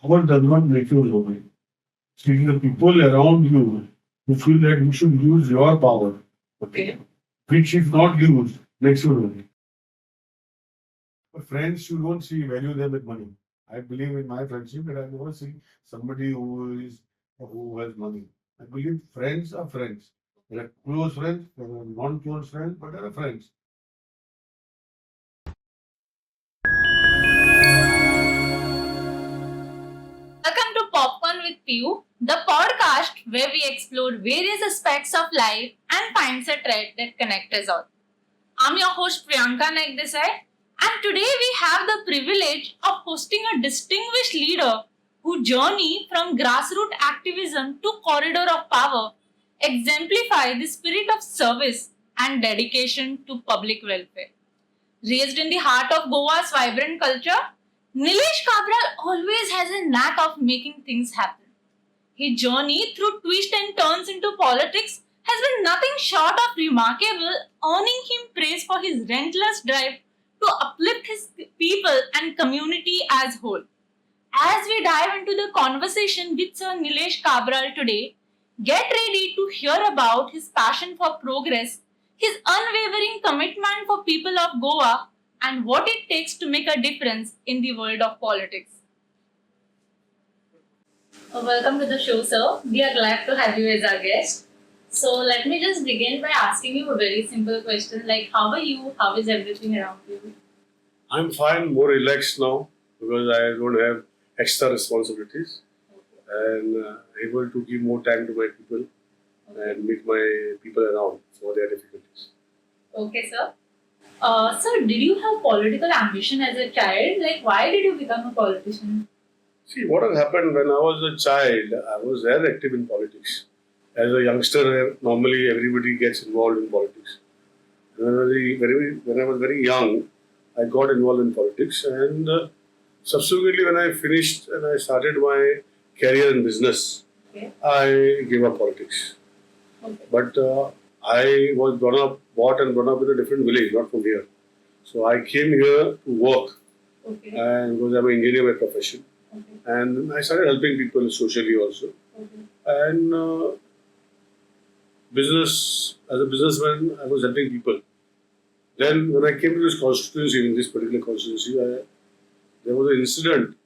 power does not make you lonely. See, the people around you who feel that you should use your power, okay, which if not used, makes you lonely. But friends, you don't see value them with money. I believe in my friendship that I never see somebody who has money. I believe friends are friends. There are close friends, there are non-close friends, but there are friends. Welcome to Popcorn with Pew, the podcast where we explore various aspects of life and finds a thread that connects us all. I'm your host Priyanka Naik this side, and today we have the privilege of hosting a distinguished leader whose journey from grassroots activism to corridor of power exemplify the spirit of service and dedication to public welfare. Raised in the heart of Goa's vibrant culture, Nilesh Cabral always has a knack of making things happen. His journey through twists and turns into politics has been nothing short of remarkable, earning him praise for his relentless drive to uplift his people and community as whole. As we dive into the conversation with Sir Nilesh Cabral today, get ready to hear about his passion for progress, his unwavering commitment for people of Goa, and what it takes to make a difference in the world of politics. Welcome to the show, sir. We are glad to have you as our guest. So, let me just begin by asking you a very simple question like, how are you? How is everything around you? I'm fine, more relaxed now because I don't have extra responsibilities and able to give more time to my people and meet my people around for their difficulties. Okay, sir. Sir, did you have political ambition as a child? Like, why did you become a politician? See, what had happened when I was a child, I was very active in politics. As a youngster, normally everybody gets involved in politics. When I was very young, I got involved in politics, and subsequently, when I finished and I started my career in business, Okay. I gave up politics. Okay. But I was brought and brought up in a different village, not from here. So I came here to work, Okay. and because I'm an engineer by profession, Okay. and I started helping people socially also. Okay. And business, as a businessman, I was helping people. Then, when I came to this constituency, in this particular constituency, there was an incident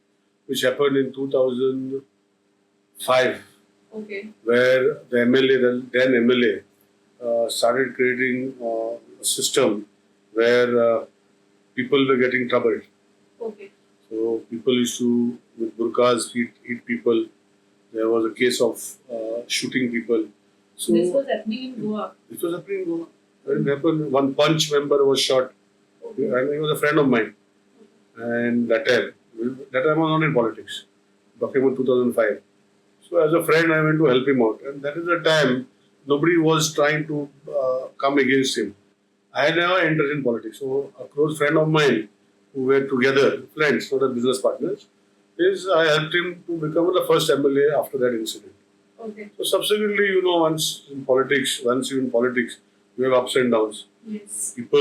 which happened in 2005, Okay. where the MLA, the then MLA, started creating a system where people were getting troubled. Okay. So people used to, with burqas, hit people. There was a case of shooting people. So This was happening in Goa. this was happening in Goa. When it happened, one punch member was shot, Okay. and he was a friend of mine. And that time I was not in politics. Talking about 2005. So as a friend, I went to help him out, and that is the time nobody was trying to come against him. I had never entered in politics. So a close friend of mine, who were together, friends, not as business partners, I helped him to become the first MLA after that incident. Okay. So subsequently, once you're in politics, you have ups and downs. Yes. People,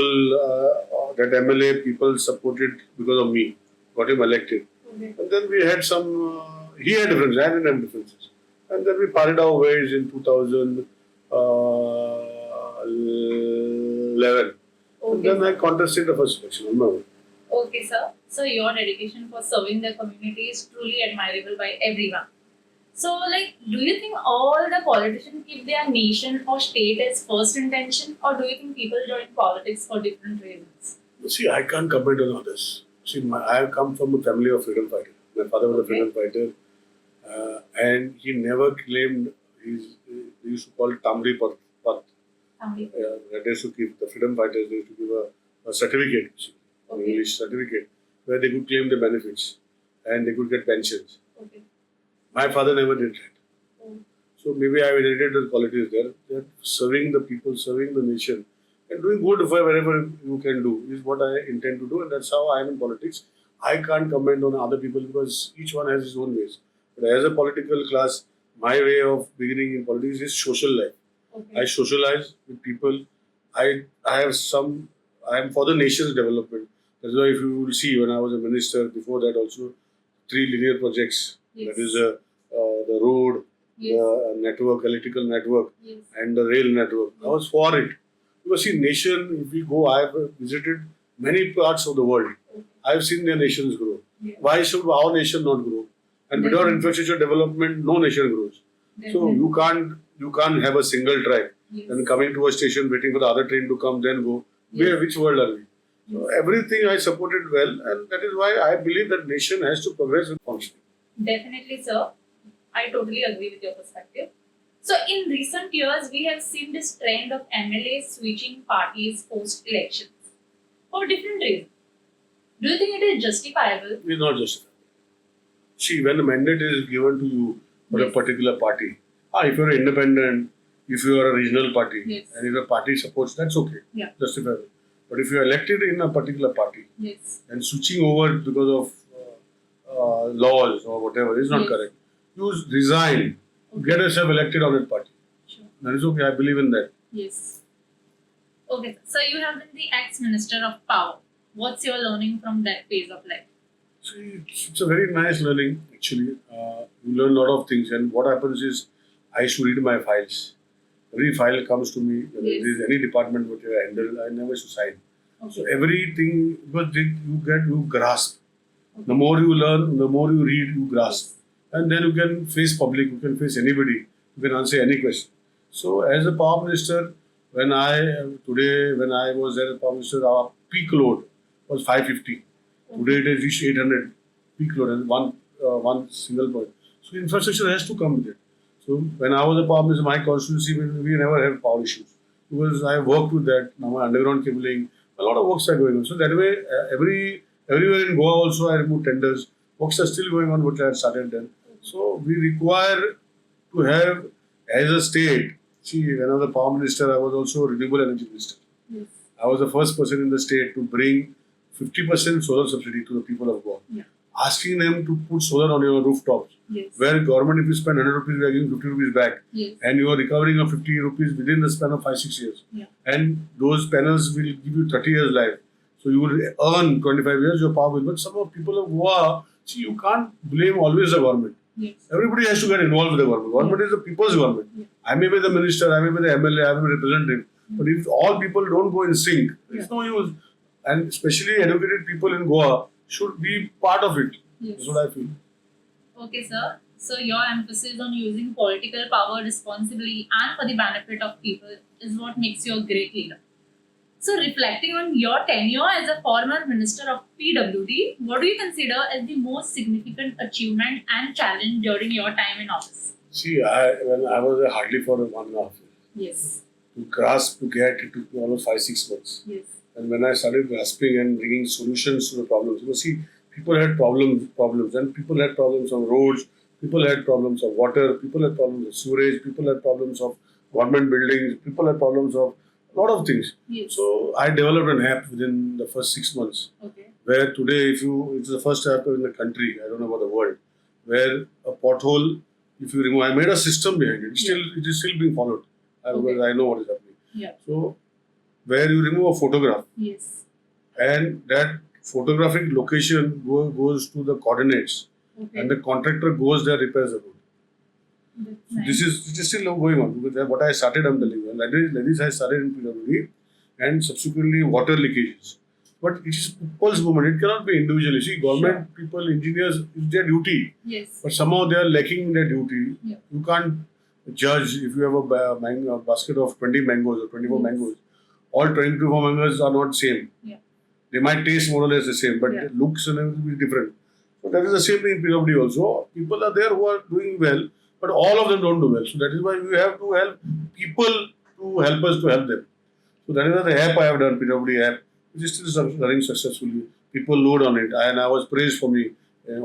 that MLA, people supported because of me, got him elected. Okay. And then we had some, he had differences, I didn't have differences. And then we parted our ways in 2011. And Okay. then I contested the first election on my own. Okay, sir. So your dedication for serving the community is truly admirable by everyone. So, like, do you think all the politicians keep their nation or state as first intention, or do you think people join politics for different reasons? See, I can't comment on others. See, I have come from a family of freedom fighters. My father was a freedom fighter, and he never claimed they used to call it Tamri Path. Family. They used to give the freedom fighters, they used to give a certificate, an Okay. English certificate, where they could claim the benefits and they could get pensions. Okay. My father never did that. Oh. So maybe I inherited the qualities there. That serving the people, serving the nation, and doing good wherever you can do is what I intend to do, and that's how I am in politics. I can't comment on other people because each one has his own ways. But as a political class, my way of beginning in politics is social life. Okay. I socialize with people. I have some. I am for the nation's development. That's why if you will see, when I was a minister before that also, 3 linear projects Yes. That is the road, Yes. the network, electrical network, Yes. and the rail network. I was for it. Because see, nation, if we go, I have visited many parts of the world. I have seen their nations grow. Yeah. Why should our nation not grow? And without Definitely. infrastructure development, no nation grows. So Definitely. you can't have a single track. Yes. And coming to a station, waiting for the other train to come, then go. Yes. Which world are we? So everything I supported well, and that is why I believe that nation has to progress with functioning. Definitely, sir. I totally agree with your perspective. So, in recent years, we have seen this trend of MLAs switching parties post elections for different reasons. Do you think it is justifiable? It is not justified. See, when a mandate is given to you for a Yes. particular party, if you are independent, if you are a regional party, Yes. and if a party supports, that's okay, Yeah. justifiable. But if you are elected in a particular party Yes. and switching over because of laws or whatever is not Yes. correct, you resign, get yourself elected on that party. Sure. That is okay. I believe in that. Yes. Okay, so you have been the ex-minister of power. What's your learning from that phase of life? See, it's a very nice learning actually. You learn a lot of things, and what happens is I used to read my files. Every file comes to me. Whether Yes. there is any department which I handle, I never used to sign. So Okay. everything, because you grasp. The more you learn, the more you read, you grasp, and then you can face public. You can face anybody. You can answer any question. So as a power minister, when I was there as power minister, our peak load was 550. Today it has reached 800 peak load and one single point. So infrastructure has to come with it. So when I was a power minister, my constituency, we never had power issues because I worked with that. Now my underground cabling, a lot of works are going on. So that way, everywhere in Goa also I removed tenders. Works are still going on, which I had started then. So we require to have as a state. See, when I was the power minister, I was also renewable energy minister. Yes. I was the first person in the state to bring 50% solar subsidy to the people of Goa. Yeah. Asking them to put solar on your rooftops. Yes. Where government, if you spend 100 rupees, we are giving 50 rupees back. Yes. And you are recovering of 50 rupees within the span of 5-6 years. Yeah. And those panels will give you 30 years life. So you will earn 25 years your power bill. But some of people of Goa, see, you can't blame always the government. Yes. Everybody has to get involved with the government. Government is the people's government. Yeah. I may be the minister, I may be the MLA, I may be the representative. But if all people don't go in sync, it's no use. And especially educated people in Goa should be part of it. Yes. That's what I feel. Okay, sir. So your emphasis on using political power responsibly and for the benefit of people is what makes you a great leader. So reflecting on your tenure as a former minister of PWD, what do you consider as the most significant achievement and challenge during your time in office? See, when I was hardly for 1.5 years. Yes. To grasp, to get, it took me almost 5-6 months. Yes. And when I started grasping and bringing solutions to the problems, see, people had problems, and people had problems on roads, people had problems of water, people had problems of sewerage, people had problems of government buildings, people had problems of a lot of things. Yes. So I developed an app within the first 6 months, Okay. where today, it's the first app in the country, I don't know about the world, where a pothole, if you remove, I made a system behind it. It is still being followed. Because I know what is happening. Yeah. So, where you remove a photograph, Yes. and that photographic location goes to the coordinates, Okay. and the contractor goes there, repairs the road. That's So nice. it is still going on because what I started, I'm telling you, like this I started in PWD, and subsequently water leakages. But it is people's movement. It cannot be individually. See, government people, engineers, it's their duty, Yes. but somehow they are lacking in their duty. Yeah. You can't judge if you have a basket of 20 mangoes or 24 Yes. mangoes. All 24 mangoes are not same. Yeah. They might taste more or less the same, but Yeah. the looks and everything will be different. So that is the same thing in PWD also. People are there who are doing well, but all of them don't do well. So that is why we have to help people to help us to help them. So that is why the app I have done, PWD app, which is still running successfully. People load on it, and I was praised for me.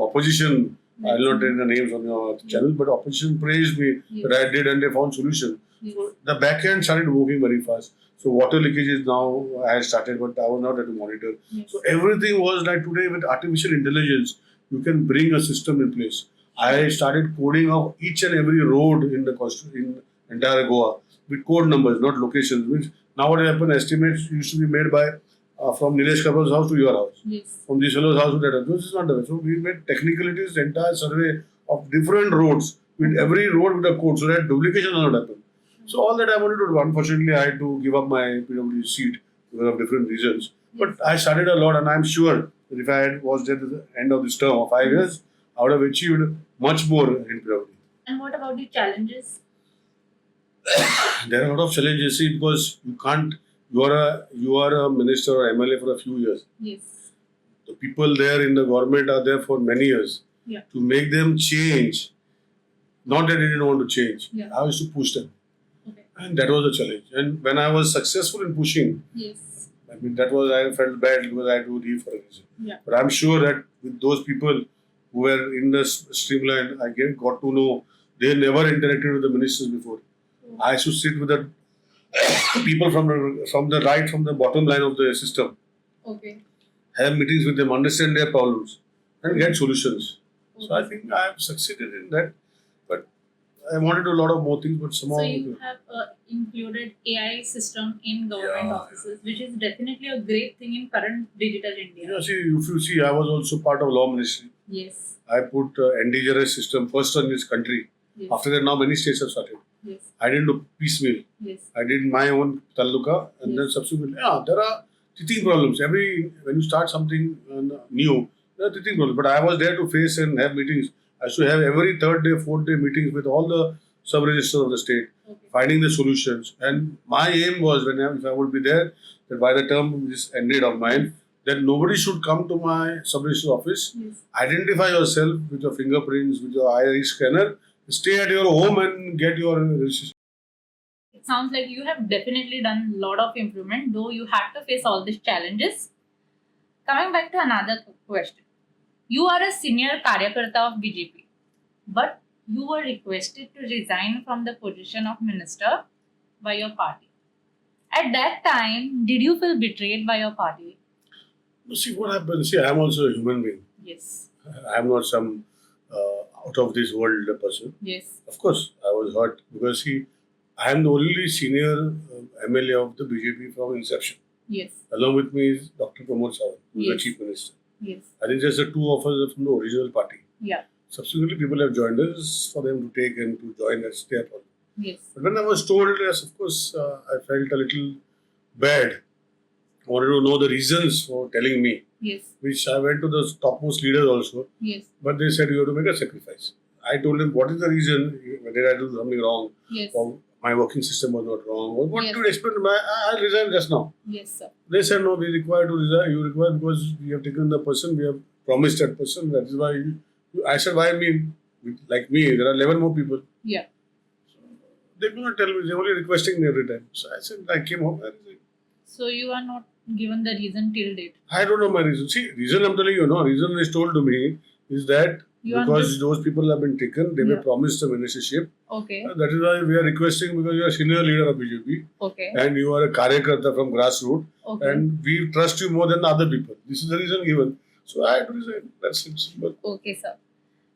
Opposition, I will not take the names on your channel, but opposition praised me that I did, and they found solution. Yes. So the back end started working very fast. So water leakages now I had started, but I was not able to monitor. Yes. So everything was like today with artificial intelligence, you can bring a system in place. I started coding of each and every road in in entire Goa with code numbers, not locations. Which now what happened, estimates used to be made by from Nilesh Cabral's house to your house, Yes. from this fellow's house to that house. This is not the way. So we made technicalities, the entire survey of different roads, with every road with a code, so that duplication will not happen. So all that I wanted to do. Unfortunately, I had to give up my PWD seat because of different reasons. But I studied a lot, and I'm sure that if I had was there at the end of this term of 5 years, I would have achieved much more in PWD. And what about the challenges? There are a lot of challenges, see, because you can't. You are a minister or MLA for a few years. Yes. The people there in the government are there for many years. Yeah. To make them change, not that they didn't want to change. Yeah. I used to push them. Okay. And that was a challenge. And when I was successful in pushing, Yes. I mean, I felt bad because I had to leave for a reason. Yeah. But I'm sure that with those people who were in the streamline, I got to know they never interacted with the ministers before. I used to sit with the people from the bottom line of the system, Okay. have meetings with them, understand their problems, and get solutions. So I think I have succeeded in that. But I wanted to do a lot of more things, but somehow. So you have included AI system in government offices, which is definitely a great thing in current digital India. You know, see, if you see, I was also part of law ministry. Yes. I put NDJRS system first in this country. Yes. After that, now many states have started. Yes. I didn't do piecemeal. Yes. I did my own taluka, and then subsequently, there are teething problems. When you start something new, there are teething problems. But I was there to face and have meetings. I used to have every third day, fourth day meetings with all the sub-registers of the state, finding the solutions. And my aim was, if I would be there, that by the term is ended of mine, that nobody should come to my sub-register office, identify yourself with your fingerprints, with your iris scanner, stay at your home and get your registration. It sounds like you have definitely done a lot of improvement, though you had to face all these challenges. Coming back to another question. You are a senior Karyakarta of BJP, but you were requested to resign from the position of minister by your party. At that time, did you feel betrayed by your party? See what happens. See, I am also a human being. Yes. I am not some out of this world person. Yes. Of course, I was hurt because I am the only senior MLA of the BJP from inception. Yes. Along with me is Dr. Pramod Sawant, who is the chief minister. Yes. I think just the two of us are from the original party. Yeah. Subsequently, people have joined us for them to take and to join us. Their problem. Yes. But when I was told, yes, of course, I felt a little bad. I wanted to know the reasons for telling me. Yes. Which I went to the topmost leaders also. Yes. But they said you have to make a sacrifice. I told them what is the reason. Did I do something wrong? Yes. Or my working system was not wrong. Or what Yes. do you expect? I resigned just now. Yes, sir. They said no, we require to resign. You require because we have taken the person, we have promised that person. That is why I said, why me? Like me, there are 11 more people. Yeah. So they could not tell me. They were only requesting me every time. So I said, I came home. So you are not given the reason till date. I don't know my reason. See, reason I'm telling you, reason is told to me is that because those people have been taken, they were promised a ministership. Okay. That is why we are requesting because you are senior leader of BJP. Okay. And you are a Karyakarta from grassroots. Okay. And we trust you more than the other people. This is the reason given. So I had to resign. That's it. Simple. Okay, sir.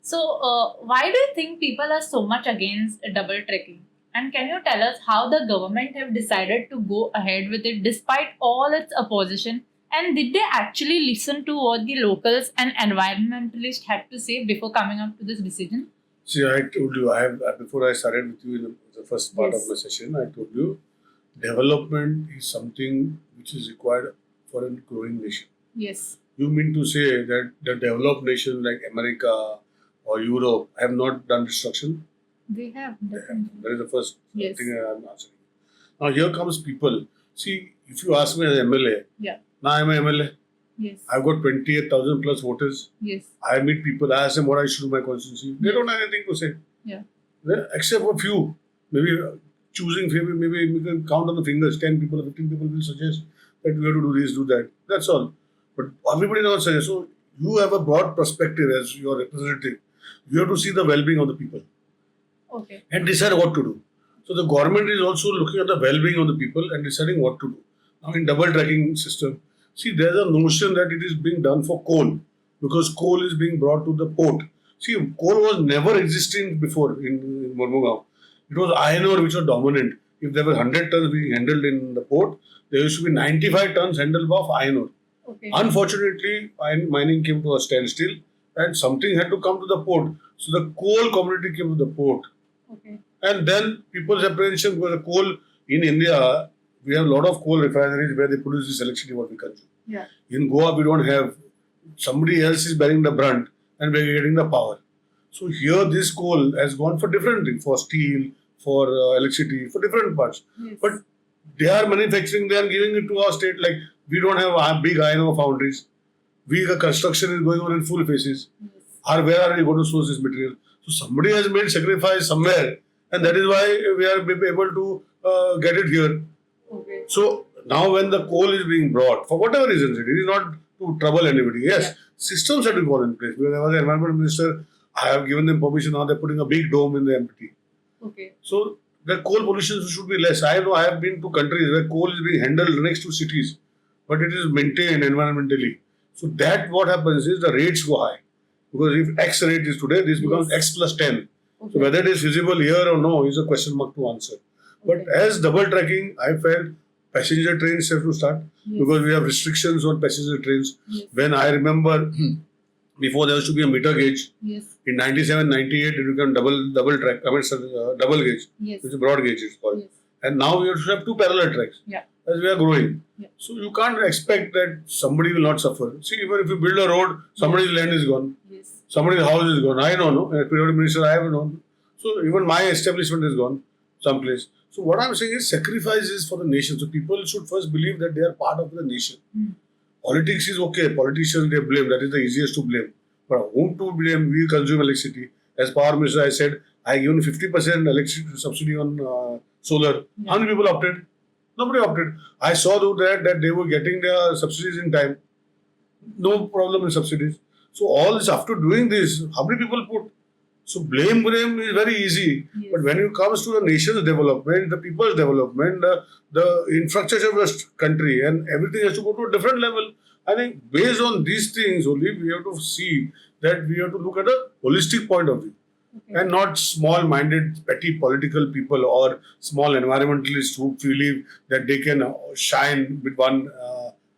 So why do you think people are so much against double trekking? And can you tell us how the government have decided to go ahead with it despite all its opposition? And did they actually listen to what the locals and environmentalists had to say before coming up to this decision? See, I told you, before I started with you in the first part of my session, I told you, development is something which is required for a growing nation. Yes. You mean to say that the developed nations like America or Europe have not done destruction? They have. Definitely. That is the first Yes. thing I am answering. Now here comes people. See, if you ask me as MLA, now I am an MLA. Yes. I've got 28,000 plus voters. Yes. I meet people, I ask them what I should do in my constituency. They don't have anything to say. Yeah. Except for a few. Maybe choosing favor, maybe we can count on the fingers, 10 people, 15 people will suggest that we have to do this, do that. That's all. But everybody does not say. So you have a broad perspective as your representative. You have to see the well-being of the people. Okay. And decide what to do. So the government is also looking at the well-being of the people and deciding what to do. Now in double tracking system, see there's a notion that it is being done for coal because coal is being brought to the port. See, coal was never existing before in Mormugao. It was iron ore which was dominant. If there were 100 tons being handled in the port, there used to be 95 tons handled of iron ore. Okay. Unfortunately, iron mining came to a standstill and something had to come to the port. So the coal commodity came to the port. Okay. And then people's apprehension, because the coal in India, we have a lot of coal refineries where they produce this electricity what we consume. Yeah. In Goa, we don't have. Somebody else is bearing the brunt and we're getting the power. So here this coal has gone for different things, for steel, for electricity, for different parts. Yes. But they are manufacturing, they are giving it to our state. Like we don't have big iron ore foundries. The construction is going on in full phases. Yes. Where are we going to source this material? So somebody has made sacrifice somewhere, and that is why we are able to get it here. Okay. So now when the coal is being brought, for whatever reasons, it is not to trouble anybody. Yes, Yeah. systems have to go in place. Because I was the environment minister, I have given them permission. Now they're putting a big dome in the MPT. Okay. So the coal pollution should be less. I know I have been to countries where coal is being handled next to cities, but it is maintained environmentally. So that what happens is the rates go high. Because if X rate is today, this becomes Yes. X plus 10. Okay. So whether it is feasible here or no is a question mark to answer. But Okay. as double tracking, I felt passenger trains have to start Yes. because we have restrictions on passenger trains. Yes. When I remember before there used to be a meter gauge. Yes. In 97, 98 it became double track. I mean, double gauge, Yes. which is broad gauge it's called. Yes. And now we have two parallel tracks. Yeah. As we are growing. Yeah. So you can't expect that somebody will not suffer. See, even if you build a road, somebody's land is gone. Yes. Somebody's house is gone. I don't know. As periodic minister, I have known. So even my establishment is gone someplace. So what I'm saying is sacrifices for the nation. So people should first believe that they are part of the nation. Politics is okay. Politicians, they blame. That is the easiest to blame. But whom to blame? We consume electricity. As power minister, I said, I given 50% electricity subsidy on solar. Yeah. How many people opted? Nobody opted. I saw that they were getting their subsidies in time. No problem in subsidies. So all this, after doing this, how many people put? So blame is very easy. Yes. But when it comes to the nation's development, the people's development, the infrastructure of the country and everything has to go to a different level. I think based on these things only, we have to see that we have to look at a holistic point of view. Okay. And not small-minded, petty political people or small environmentalists who believe that they can shine with one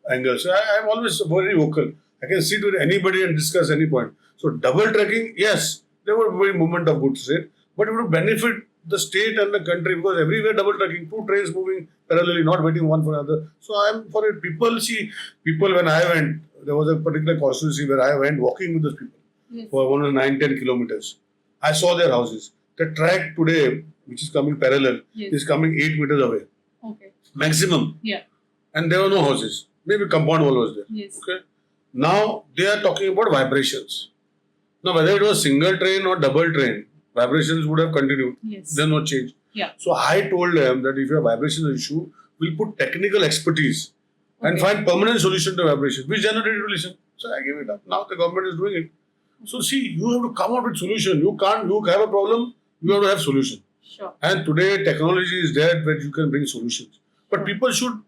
angle. So I am always very vocal. I can sit with anybody and discuss any point. So double tracking, yes, there were very movement of goods, right? But it would benefit the state and the country because everywhere double tracking, two trains moving parallelly, not waiting one for another. So I am for it. People when I went, there was a particular constituency where I went walking with those people Yes. for 9-10 kilometers. I saw their houses. The track today, which is coming parallel, Yes. is coming 8 meters away, Okay. maximum. Yeah. And there were no houses. Maybe compound wall was there. Yes. Okay. Now they are talking about vibrations. Now whether it was single train or double train, vibrations would have continued. Yes. There's no change. Yeah. So I told them that if you have vibration issue, we'll put technical expertise and Okay. find permanent solution to vibrations, which generated relation. So I gave it up. Now the government is doing it. So see, you have to come up with solution. You have a problem, you have to have solution. Sure. And today technology is there where you can bring solutions. But people should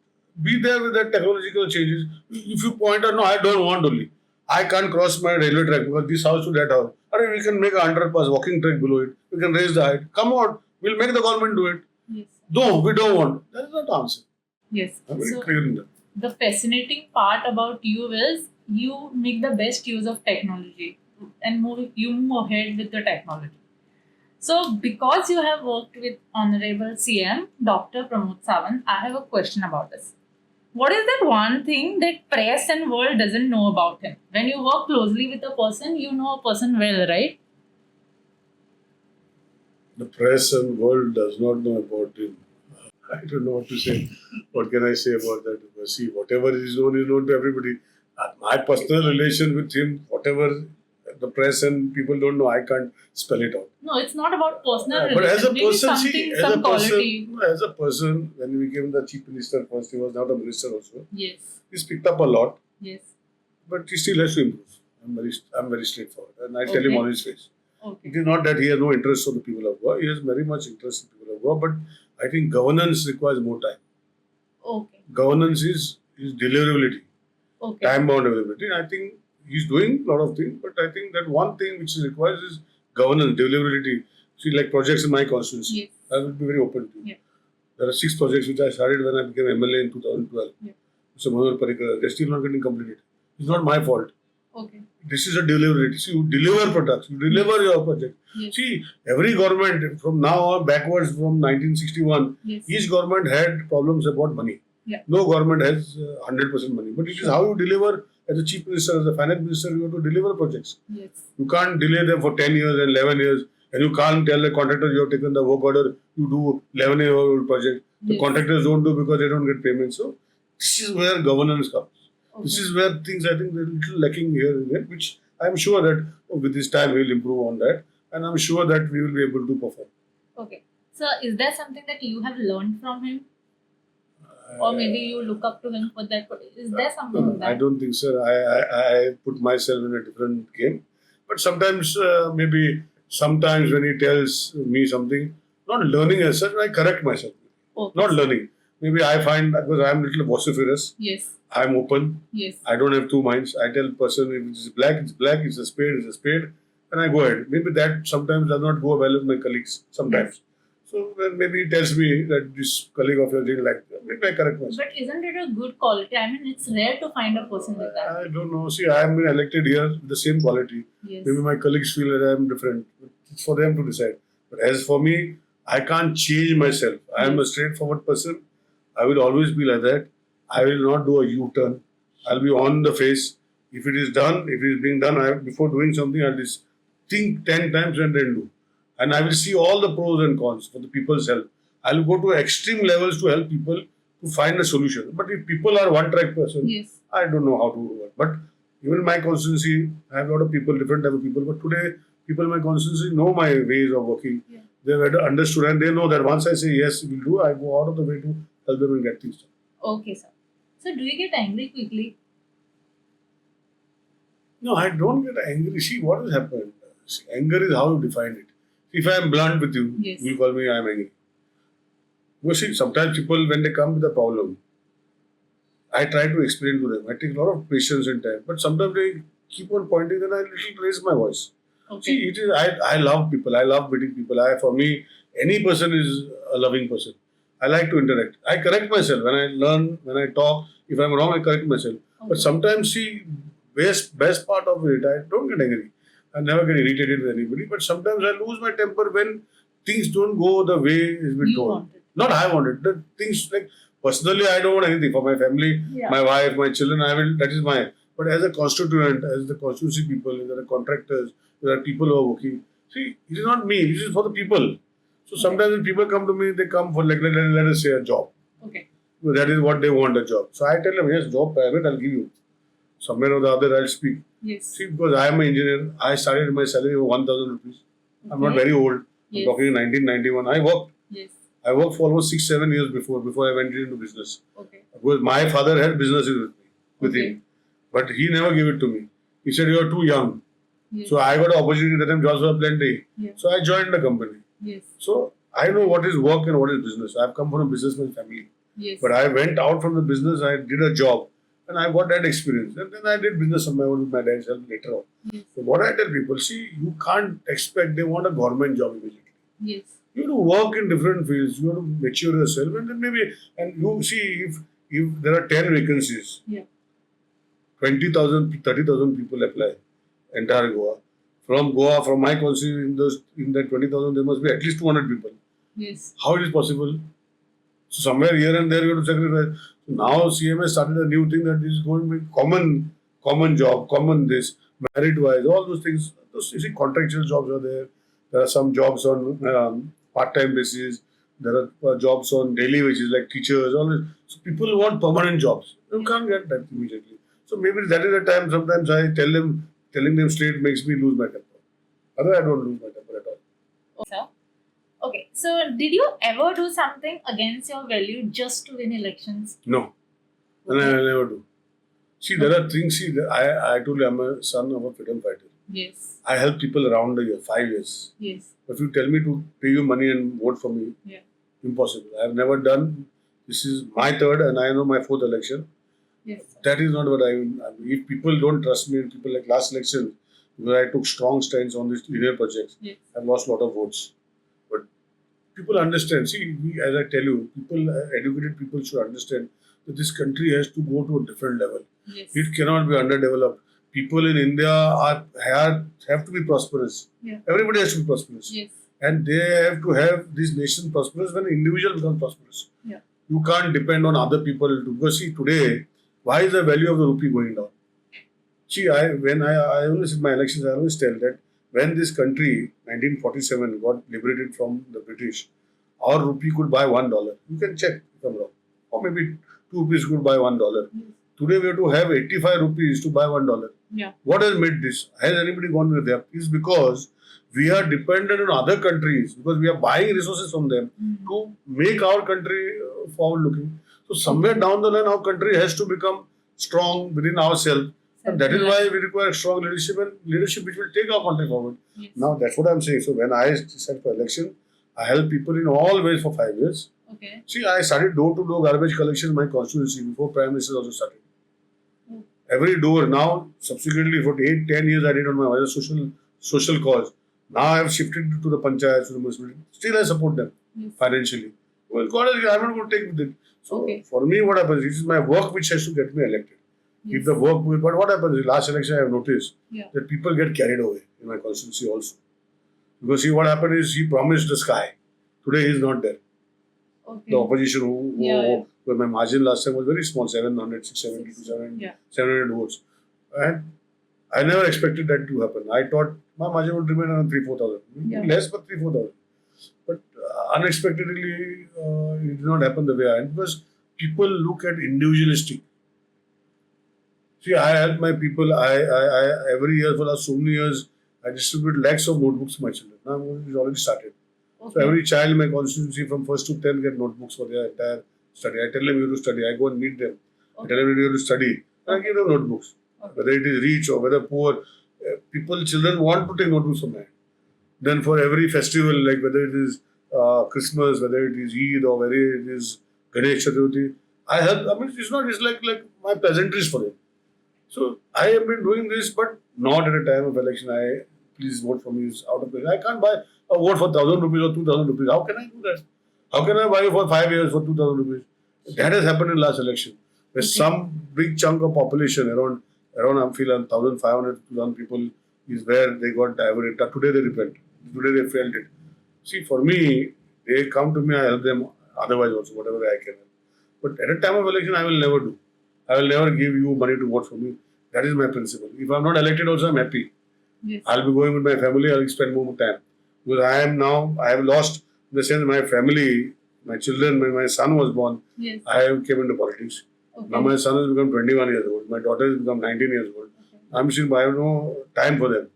be there with that technological changes. If you point out, no, I don't want only. I can't cross my railway track because this house to that house. Or we can make a underpass, walking track below it. We can raise the height. Come on, we'll make the government do it. Yes. No, we don't want. That is not the answer. Yes. I'm very So clear in that. the fascinating part about you is you make the best use of technology and you move ahead with the technology. So because you have worked with Honorable CM, Dr. Pramod Sawant, I have a question about this. What is that one thing that press and world doesn't know about him? When you work closely with a person, you know a person well, right? The press and world does not know about him. I don't know what to say. What can I say about that? See, whatever is known to everybody. My personal relation with him, whatever the press and people don't know, I can't spell it out. No, it's not about personal But as a relation. Maybe person, something, see, some quality. as a person, when we became the chief minister first, he was not a minister also. Yes. He's picked up a lot, Yes. but he still has to improve. I'm very straightforward, and I tell him on his face. Okay. It is not that he has no interest for the people of Goa. He has very much interest in people of Goa, but I think governance requires more time. Okay. Governance is deliverability, Okay. time-bound availability. I think he's doing a lot of things, but I think that one thing which is required is governance, deliverability. See, like projects in my constituency, Yes. I will be very open to. Yeah. There are 6 projects which I started when I became MLA in 2012. Yeah. Mr. Manohar Parrikar, they're still not getting completed. It's not my fault. Okay. This is a delivery. See, you deliver products, you deliver your project. Yes. See, every government from now on backwards from 1961, Yes. each government had problems about money. Yeah. No government has 100% money, but it is how you deliver. As a chief minister, as a finance minister, you have to deliver projects. Yes. You can't delay them for 10 years and 11 years, and you can't tell the contractor you have taken the work order, you do 11-year-old project. The Yes. contractors don't do because they don't get payment. So, this is where governance comes. Okay. This is where things I think they're a little lacking here and there, which I'm sure that with this time we'll improve on that, and I'm sure that we will be able to perform. Okay. So, is there something that you have learned from him? Or maybe you look up to him for that. Is there something like that? I don't think, sir. I put myself in a different game. But sometimes, sometimes when he tells me something, not learning as such, I correct myself. Okay. Not learning. Maybe I find, because I'm a little vociferous, Yes. I'm open. Yes. I don't have two minds. I tell person if it's black, it's black, it's a spade, and I go ahead. Maybe that sometimes does not go well with my colleagues, sometimes. So then maybe he tells me that this colleague of yours didn't like that. Maybe I correct myself. But isn't it a good quality? I mean, it's rare to find a person like that. I don't know. See, I am been elected here with the same quality. Yes. Maybe my colleagues feel that I am different. It's for them to decide. But as for me, I can't change myself. I am a straightforward person. I will always be like that. I will not do a U-turn. I'll be on the face. If it is done, if it is being done, before doing something, I'll just think 10 times and then do. And I will see all the pros and cons for the people's help. I'll go to extreme levels to help people to find a solution. But if people are one-track person, Yes. I don't know how to work. But even my constituency, I have a lot of people, different type of people. But today, people in my constituency know my ways of working. Yeah. They've understood and they know that once I say yes, we'll do, I go out of the way to help them and get things done. Okay, sir. So, do you get angry quickly? No, I don't get angry. See, what has happened? See, anger is how you define it. If I am blunt with you, Yes. you call me I am angry. You see, sometimes people, when they come with a problem, I try to explain to them. I take a lot of patience and time. But sometimes they keep on pointing and I little raise my voice. Okay. See, it is, I love people. I love meeting people. For me, any person is a loving person. I like to interact. I correct myself. When I learn, when I talk, if I'm wrong, I correct myself. But Okay. sometimes, see, best part of it, I don't get angry. I never get irritated with anybody. But sometimes I lose my temper when things don't go the way it's been You told. want it. Not I want it. The things like, personally, I don't want anything for my family, Yeah. my wife, my children. That is my. But as a constituent, as the constituency people, there are contractors, there are people who are working. See, it is not me. It is for the people. So sometimes when people come to me, they come for like let us say a job. Okay. So that is what they want, a job. So I tell them, yes, job private, I'll give you. Somewhere or the other, I'll speak. Yes. See, because I am an engineer, I started my salary of 1,000 rupees. I'm not Okay. very old. Yes. I'm talking in 1991. Yes. I worked for almost 6-7 years before I went into business. Okay. Because my father had businesses with Okay. him. But he never gave it to me. He said, you are too young. Yes. So I got an opportunity to them, jobs were plenty. Yeah. So I joined the company. Yes. So I know what is work and what is business. I've come from a businessman family. Yes. But I went out from the business, I did a job, and I got that experience. And then I did business on my own with my dad's help later on. Yes. So what I tell people, see, you can't expect they want a government job immediately. Yes. You have to work in different fields. You have to mature yourself, and then maybe, and you see, if there are 10 vacancies, Yeah. 20,000, 30,000 people apply, entire Goa. From Goa, from my constituency, in that 20,000, there must be at least 200 people. Yes. How it is possible? So somewhere here and there you have to sacrifice. So now CM has started a new thing that is going to be common job, common this, merit wise, all those things. Those, you see, contractual jobs are there. There are some jobs on part-time basis. There are jobs on daily wages like teachers. All this. So people want permanent jobs. You can't get that immediately. So maybe that is the time. Sometimes I telling them straight makes me lose my temper. Otherwise, I don't lose my temper at all. Sir. Okay. So, did you ever do something against your value just to win elections? No, and I never do. See, there are things. See, I told you I'm a son of a freedom fighter. Yes. I help people around the year, 5 years. Yes. If you tell me to pay you money and vote for me, Yeah. impossible. I have never done. This is my third, and I know my fourth election. Yes. Sir. That is not what I mean. If people don't trust me, and people like last election, where I took strong stance on these linear projects, Yes. I've lost a lot of votes. But people understand. See, as I tell you, educated people should understand that this country has to go to a different level. Yes. It cannot be underdeveloped. people in India have to be prosperous. Yeah. Everybody has to be prosperous. Yes. And they have to have this nation prosperous when individual becomes prosperous. Yeah. You can't depend on other people to, because see today, why is the value of the rupee going down? See, I always in my elections, I always tell that when this country, 1947, got liberated from the British, our rupee could buy $1. You can check if I'm wrong. Or maybe 2 rupees could buy $1. Yes. Today we have to have 85 rupees to buy $1. Yeah. What has made this? Has anybody gone with them? It's because we are dependent on other countries because we are buying resources from them to make our country forward looking. So somewhere down the line, our country has to become strong within ourselves. And that is why we require strong leadership and leadership which will take our country forward. Yes. Now that's what I'm saying. So when I set for election, I help people in all ways for 5 years. Okay. See, I started door-to-door garbage collection in my constituency before Prime Minister also started. Every door now, subsequently for 8-10 years I did on my own social cause. Now I have shifted to the panchayats, to the municipality. Still I support them financially. Well, God, I'm not going to take with it. So for me, what happens? This is my work which has to get me elected. If the work, but what happens? Last election I have noticed that people get carried away in my constituency also. Because see, what happened is he promised the sky. Today he is not there. The opposition where my margin last time was very small, 700, 670 700 votes. And I never expected that to happen. I thought my margin would remain around 3,000-4,000. Less, but 3,000-4,000. But unexpectedly, it did not happen the way I had. Because people look at individualistic. See, I help my people. I every year for the last so many years, I distribute lakhs of notebooks to my children. Now it's already started. So every child in my constituency from 1st to 10th get notebooks for their entire study. I tell them you have to study. I go and meet them. I tell them you have to study. And I give them notebooks. Whether it is rich or whether poor, children want to take notebooks from me. Then for every festival, like whether it is Christmas, whether it is Eid or whether it is Ganesh Chaturthi, I help. I mean, it's like my pleasantries for them. So I have been doing this, but not at a time of election. Please vote for me is out of place. I can't buy a vote for 1,000 rupees or 2,000 rupees. How can I do that? How can I buy for 5 years for 2,000 rupees? That has happened in last election. Where some big chunk of population around I feel 1,500 to 2,000 people is where they got diverted. Today they repent. Today they felt it. See, for me, they come to me, I help them. Otherwise also, whatever I can. But at a time of election, I will never do. I will never give you money to vote for me. That is my principle. If I'm not elected also, I'm happy. Yes. I'll be going with my family, I'll spend more time. Because I have lost, in the sense my family, my children, when my son was born, I came into politics. Now my son has become 21 years old. My daughter has become 19 years old. I'm still, I have no time for them.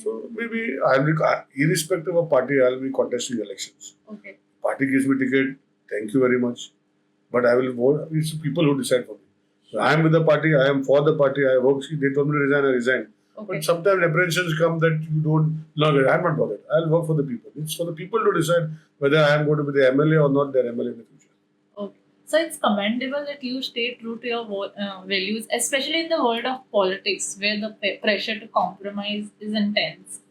So maybe irrespective of party, I'll be contesting elections. Party gives me ticket, thank you very much. But I will vote, it's people who decide for me. So I am with the party, I am for the party, I work, they told me to resign, I resigned. But sometimes apprehensions come that you don't log it. I'm not bothered. I'll work for the people. It's for the people to decide whether I am going to be the MLA or not their MLA in the future. Okay. So it's commendable that you stay true to your values, especially in the world of politics where the pressure to compromise is intense.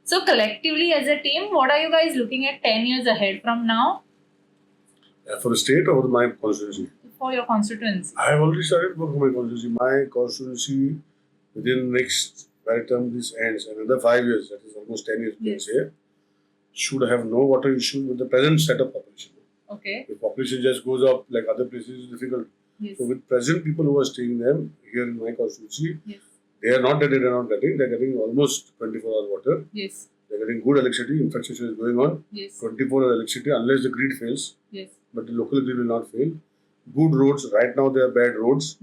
So collectively as a team, what are you guys looking at 10 years ahead from now? For the state or my constituency? For your constituency. I have already started working for my constituency. My constituency within next, by the time this ends, another 5 years, that is almost 10 years, we can say, should have no water issue with the present set of population. The population just goes up like other places, is difficult. So with present people who are staying there, here in my constituency, they are not that they are not getting, they are getting almost 24 hours water. They are getting good electricity, infrastructure is going on. 24 hours electricity unless the grid fails. But the local grid will not fail. Good roads, right now they are bad roads.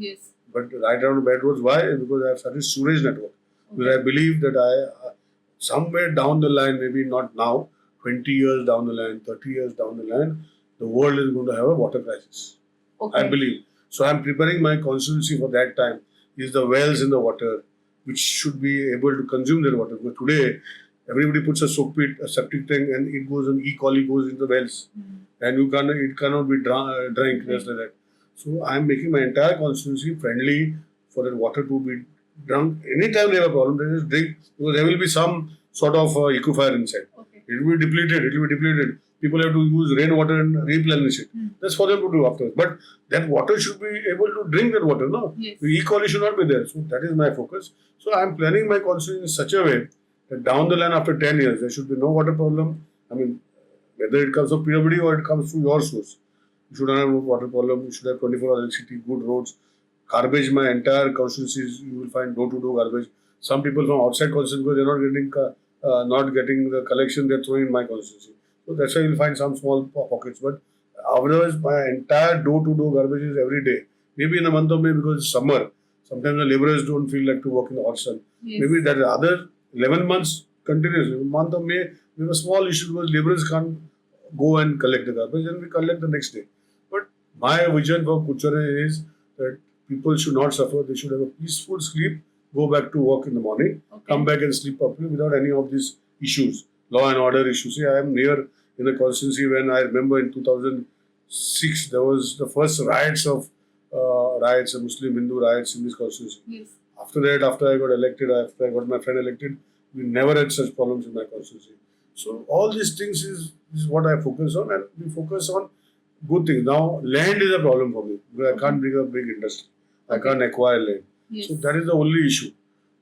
But right around bad roads, why? Because I have started sewage network. Because I believe that somewhere down the line, maybe not now, 20 years down the line, 30 years down the line, the world is going to have a water crisis. I believe. So I am preparing my constituency for that time. Is the wells in the water, which should be able to consume their water. Because today, everybody puts a soak pit, a septic tank, and it goes on, E. coli goes into the wells. And it cannot be drank, just like that. So I am making my entire constituency friendly for that water to be drunk. Anytime they have a problem, they just drink, because there will be some sort of aquifer inside. It will be depleted. People have to use rainwater and replenish it. That's for them to do afterwards. But that water should be able to drink that water, no? Yes. The E-coli should not be there. So that is my focus. So I'm planning my constituency in such a way that down the line after 10 years, there should be no water problem. I mean, whether it comes from PWD or it comes from your source. You should not have no water problem. You should have 24-hour electricity, good roads. Garbage, my entire constituencies, you will find door-to-door garbage. Some people from outside constituency, because they're not getting the collection, they're throwing in my constituency. So that's why you'll find some small pockets. But otherwise, my entire door-to-door garbage is every day. Maybe in the month of May, because it's summer, sometimes the laborers don't feel like to work in the hot sun. Yes. Maybe that other 11 months continuously. In the month of May, we have a small issue because laborers can't go and collect the garbage, and we collect the next day. But my vision for Kuchare is that people should not suffer. They should have a peaceful sleep, go back to work in the morning, come back and sleep properly without any of these issues, law and order issues. See, I am near in a constituency when I remember in 2006 there was the first riots, Muslim Hindu riots in this constituency. Yes. After that, after I got elected, after I got my friend elected, we never had such problems in my constituency. So all these things is what I focus on, and we focus on good things. Now, land is a problem for me because I can't bring a big industry. I can't acquire land. Yes. So that is the only issue.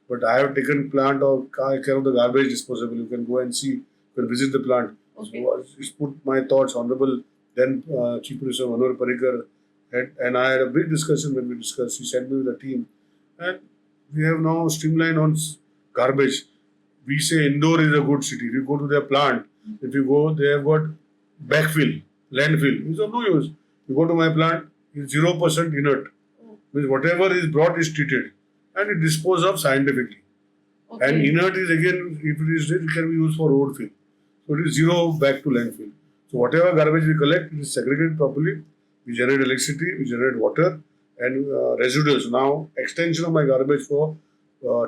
But I have taken plant of care of the garbage disposal. You can go and see, you can visit the plant. Okay. So I just put my thoughts, Honorable then Chief Minister Manor Parrikar, and I had a big discussion when we discussed. He sent me with a team, and we have now streamlined on garbage. We say Indore is a good city. If you go to their plant, if you go, they have got backfill, landfill. It's of no use. You go to my plant, it's 0% inert. Means whatever is brought is treated and it disposed of scientifically. Okay. And inert is again, if it is dead, it can be used for road fill. So it is zero back to landfill. So whatever garbage we collect, it is segregated properly. We generate electricity, we generate water and residuals. Now extension of my garbage for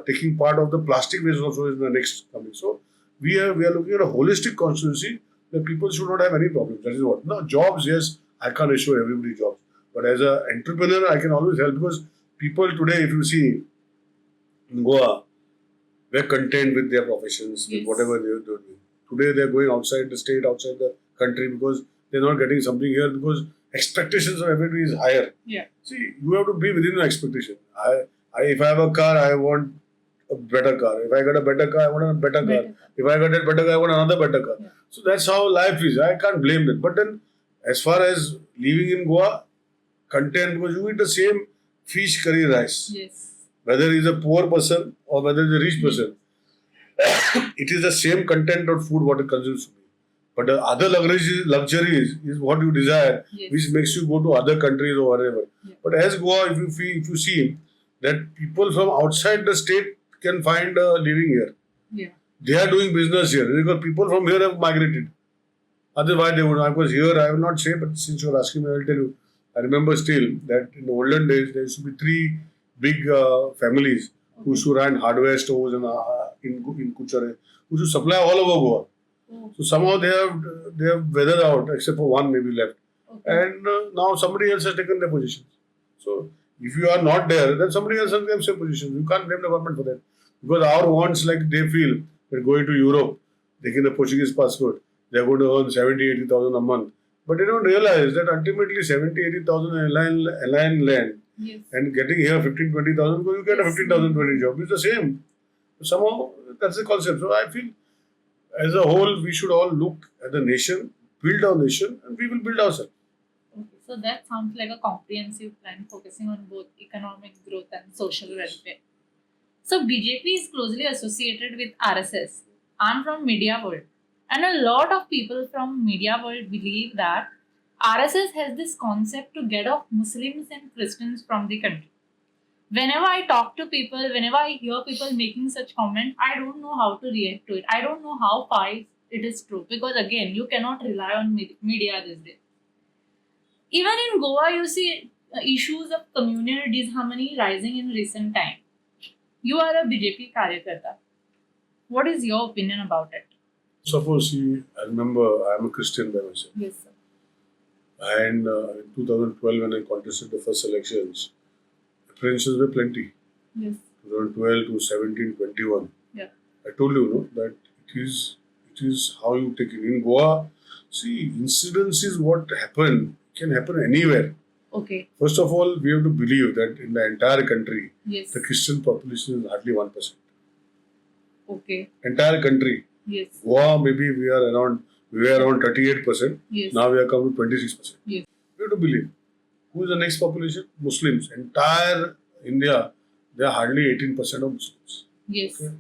taking part of the plastic waste also is the next coming. So we are looking at a holistic constituency that people should not have any problems. That is what. Now jobs, yes, I can't assure everybody jobs. But as an entrepreneur, I can always help because people today, if you see in Goa, they're content with their professions, with whatever they're doing. Today, they're going outside the state, outside the country because they're not getting something here because expectations of everybody is higher. Yeah. See, you have to be within your expectation. If I have a car, I want a better car. If I got a better car, I want a better car. If I got a better car, I want another better car. Yeah. So that's how life is. I can't blame them. But then, as far as living in Goa, content, because you eat the same fish curry rice. Yes. Whether he's a poor person or whether he's a rich person, it is the same content of food what it consumes. But the other luxuries is what you desire, which makes you go to other countries or whatever. Yeah. But as Goa, if you see that people from outside the state can find a living here. Yeah. They are doing business here because people from here have migrated. Otherwise, they would. I was here. I will not say, but since you are asking me, I will tell you. I remember still that in the olden days there used to be three big families who used to run hardware stores in Kuchare, who used to supply all over Goa. Oh. So somehow they have weathered out, except for one maybe left, and now somebody else has taken their positions. So if you are not there, then somebody else has taken their positions. You can't blame the government for that because our wants, like they feel that going to Europe, taking a Portuguese passport, they are going to earn 70,000-80,000 a month. But they don't realize that ultimately 70,000-80,000 align land and getting here 15,000-20,000 because you get a 15,000-20 job. It's the same. Somehow that's the concept. So I feel as a whole we should all look at the nation, build our nation, and we will build ourselves. Okay, so that sounds like a comprehensive plan focusing on both economic growth and social welfare. So BJP is closely associated with RSS. I'm from media world. And a lot of people from media world believe that RSS has this concept to get off Muslims and Christians from the country. Whenever I talk to people, whenever I hear people making such comment, I don't know how to react to it. I don't know how far it is true because again, you cannot rely on media these days. Even in Goa, you see issues of communal disharmony rising in recent time. You are a BJP Karyakarta. What is your opinion about it? Suppose I remember I am a Christian by myself. Yes, sir. And in 2012 when I contested the first elections, apprehensions were plenty. Yes. 2012 to 17, 21. Yeah. I told you, that it is how you take it. In Goa, See, incidents is what can happen anywhere. Okay. First of all, we have to believe that in the entire country, Yes. the Christian population is hardly 1%. Okay. Entire country. Yes. Goa, maybe we are around 38%. Yes. Now we are come to 26%. Yes. We have to believe. Who is the next population? Muslims. Entire India, they are hardly 18% of Muslims. Yes. Okay.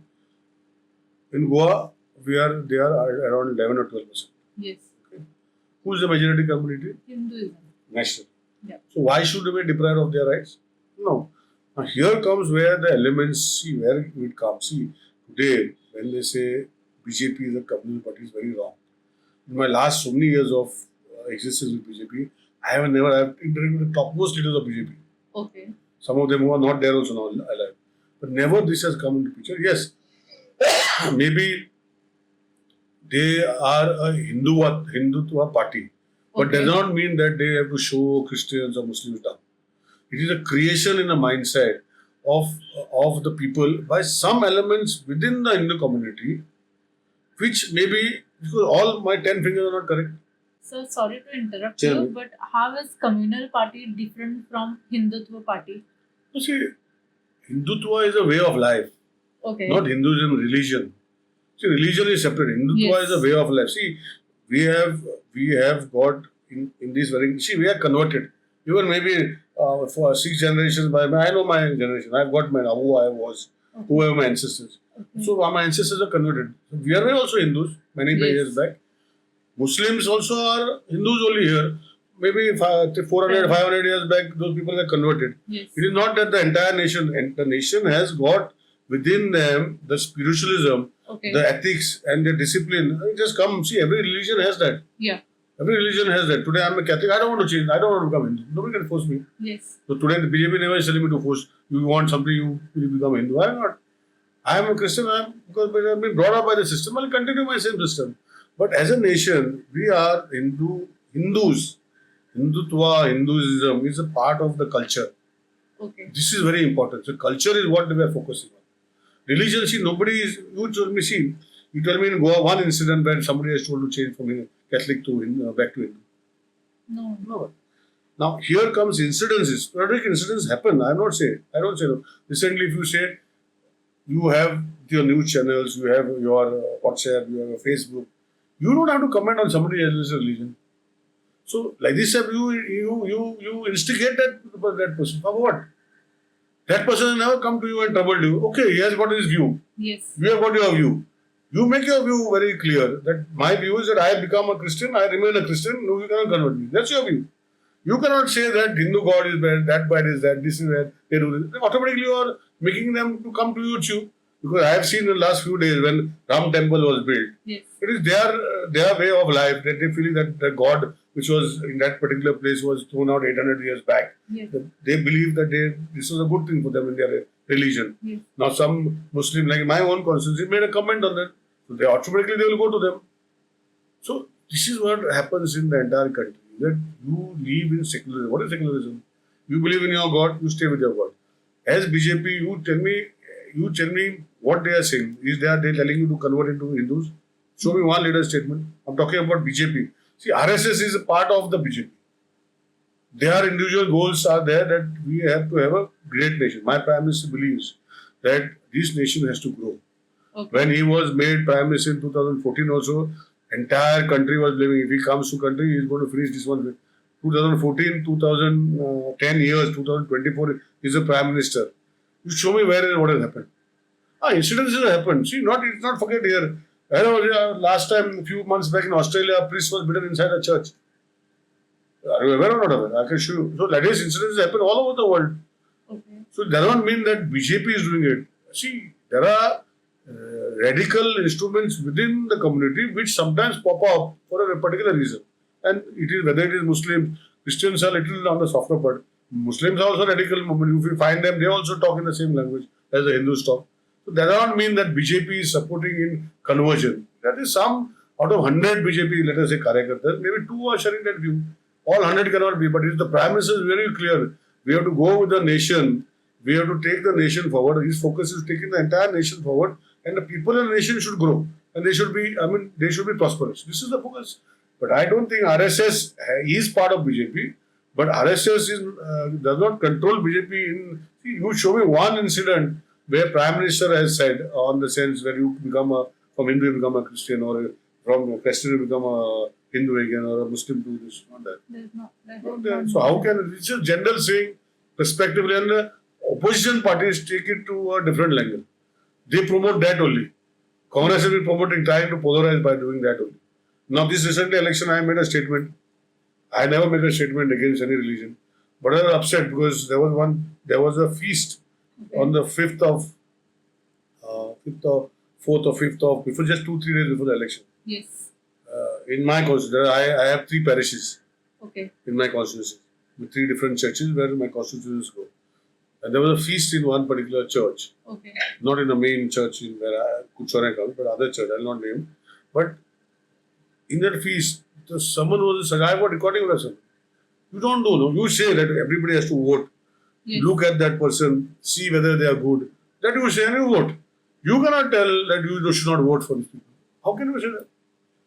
In Goa, they are around 11 or 12%. Yes. Okay. Who is the majority community? Hinduism. National. Yeah. So why should they be deprived of their rights? No. Now here comes where the elements, see where it comes. See, today when they say BJP is a communist party, is very wrong. In my last so many years of existence with BJP, I have interacted with the topmost leaders of BJP. Okay. Some of them who are not there also now alive. But never this has come into picture. Yes, maybe they are a Hindutva party, but Okay. does not mean that they have to show Christians or Muslims down. It is a creation in a mindset of the people by some elements within the Hindu community, which maybe because all my 10 fingers are not correct. So sorry to interrupt Tell you, me. but how is communal party different from Hindutva party? You see, Hindutva is a way of life, Okay. not Hinduism religion. See, religion is separate. Hindutva Yes. is a way of life. See, we have got in this very. See, we are converted. Even maybe for 6 generations by I know my generation. I've got my who I was, who are my ancestors. Okay. So my ancestors are converted. So we are also Hindus many Yes. years back. Muslims also are Hindus only here. Maybe 400, 500 years back, those people are converted. Yes. It is not that the entire nation, and the nation has got within them the spiritualism, Okay. the ethics, and the discipline. Just come, see, every religion has that. Yeah. Every religion has that. Today I'm a Catholic, I don't want to change, I don't want to become Hindu. Nobody can force me. Yes. So today the BJP never is telling me to force, you want something, you will become Hindu. Why not? I am a Christian, because I've been brought up by the system, I'll continue my same system. But as a nation, we are Hindus. Hindutva, Hinduism is a part of the culture. Okay. This is very important. So culture is what we are focusing on. Religion, see, nobody is, you told me in Goa one incident where somebody has told to change from Catholic to Hindu, back to Hindu. No. No. Now here comes incidences. Periodic incidents happen. I don't say no. Recently, if you say you have your news channels, you have your WhatsApp, you have your Facebook, you don't have to comment on somebody else's religion. So like this, you instigate that person for what? That person has never come to you and troubled you. Okay, he has got his view. Yes. You have got your view. You make your view very clear that my view is that I have become a Christian, I remain a Christian, no, you cannot convert me. That's your view. You cannot say that Hindu God is bad, that bad is that, this is bad, they do this. Then automatically you are making them to come to you too. Because I have seen in the last few days when Ram temple was built, Yes. it is their way of life that they feel that the God which was in that particular place was thrown out 800 years back. Yes. They believe that this was a good thing for them in their religion. Yes. Now some Muslim, like my own constituency, made a comment on that. So they automatically they will go to them. So this is what happens in the entire country. That you live in secularism. What is secularism? You believe in your God, you stay with your God. As BJP, you tell me what they are saying. Is they telling you to convert into Hindus? Show me one leader statement. I'm talking about BJP. See, RSS is a part of the BJP. Their individual goals are there that we have to have a great nation. My Prime Minister believes that this nation has to grow. Okay. When he was made Prime Minister in 2014 also, entire country was believing if he comes to country, he is going to finish this one. 2014, 2010 years, 2024, he is a Prime Minister. You show me what has happened. Incidents have happened. See, it's not forget here. I know last time, a few months back in Australia, a priest was beaten inside a church. Are you aware or not aware? I can show you. So, like this, incidents happen all over the world. Okay. So, it does not mean that BJP is doing it. See, there are radical instruments within the community which sometimes pop up for a particular reason. And it is whether it is Muslims, Christians are little on the softer part. Muslims are also radical movement. If you find them, they also talk in the same language as the Hindus talk. So that does not mean that BJP is supporting in conversion. That is some out of 100 BJP, let us say, Karyakartas, maybe 2 are sharing that view. All 100 cannot be, but if the Prime Minister is very clear, we have to go with the nation, we have to take the nation forward. His focus is taking the entire nation forward, and the people in the nation should grow, and they should be prosperous. This is the focus. But I don't think RSS is part of BJP. But RSS does not control BJP. See, you show me one incident where Prime Minister has said, on the sense where you become from Hindu you become a Christian, or from a Christian you become a Hindu again, or a Muslim to this, not that. There's not. Not that. So how can it's just general saying, respectively, and the opposition parties take it to a different angle. They promote that only. Congress has been promoting, trying to polarize by doing that only. Now, this recently election, I made a statement. I never make a statement against any religion, but I was upset because there was a feast on the 4th of 5th of, before just 2-3 days before the election. Yes. In my constituency, I have 3 parishes. Okay. In my constituency, with 3 different churches where my constituencies go. And there was a feast in one particular church. Okay. Not in the main church in where Kuchone comes, but other church, I'll not name. But in that feast, someone was I got recording of that sermon. You don't do, no. You say that everybody has to vote. Yes. Look at that person, see whether they are good. That you say and you vote. You cannot tell that you should not vote for these people. How can you say that?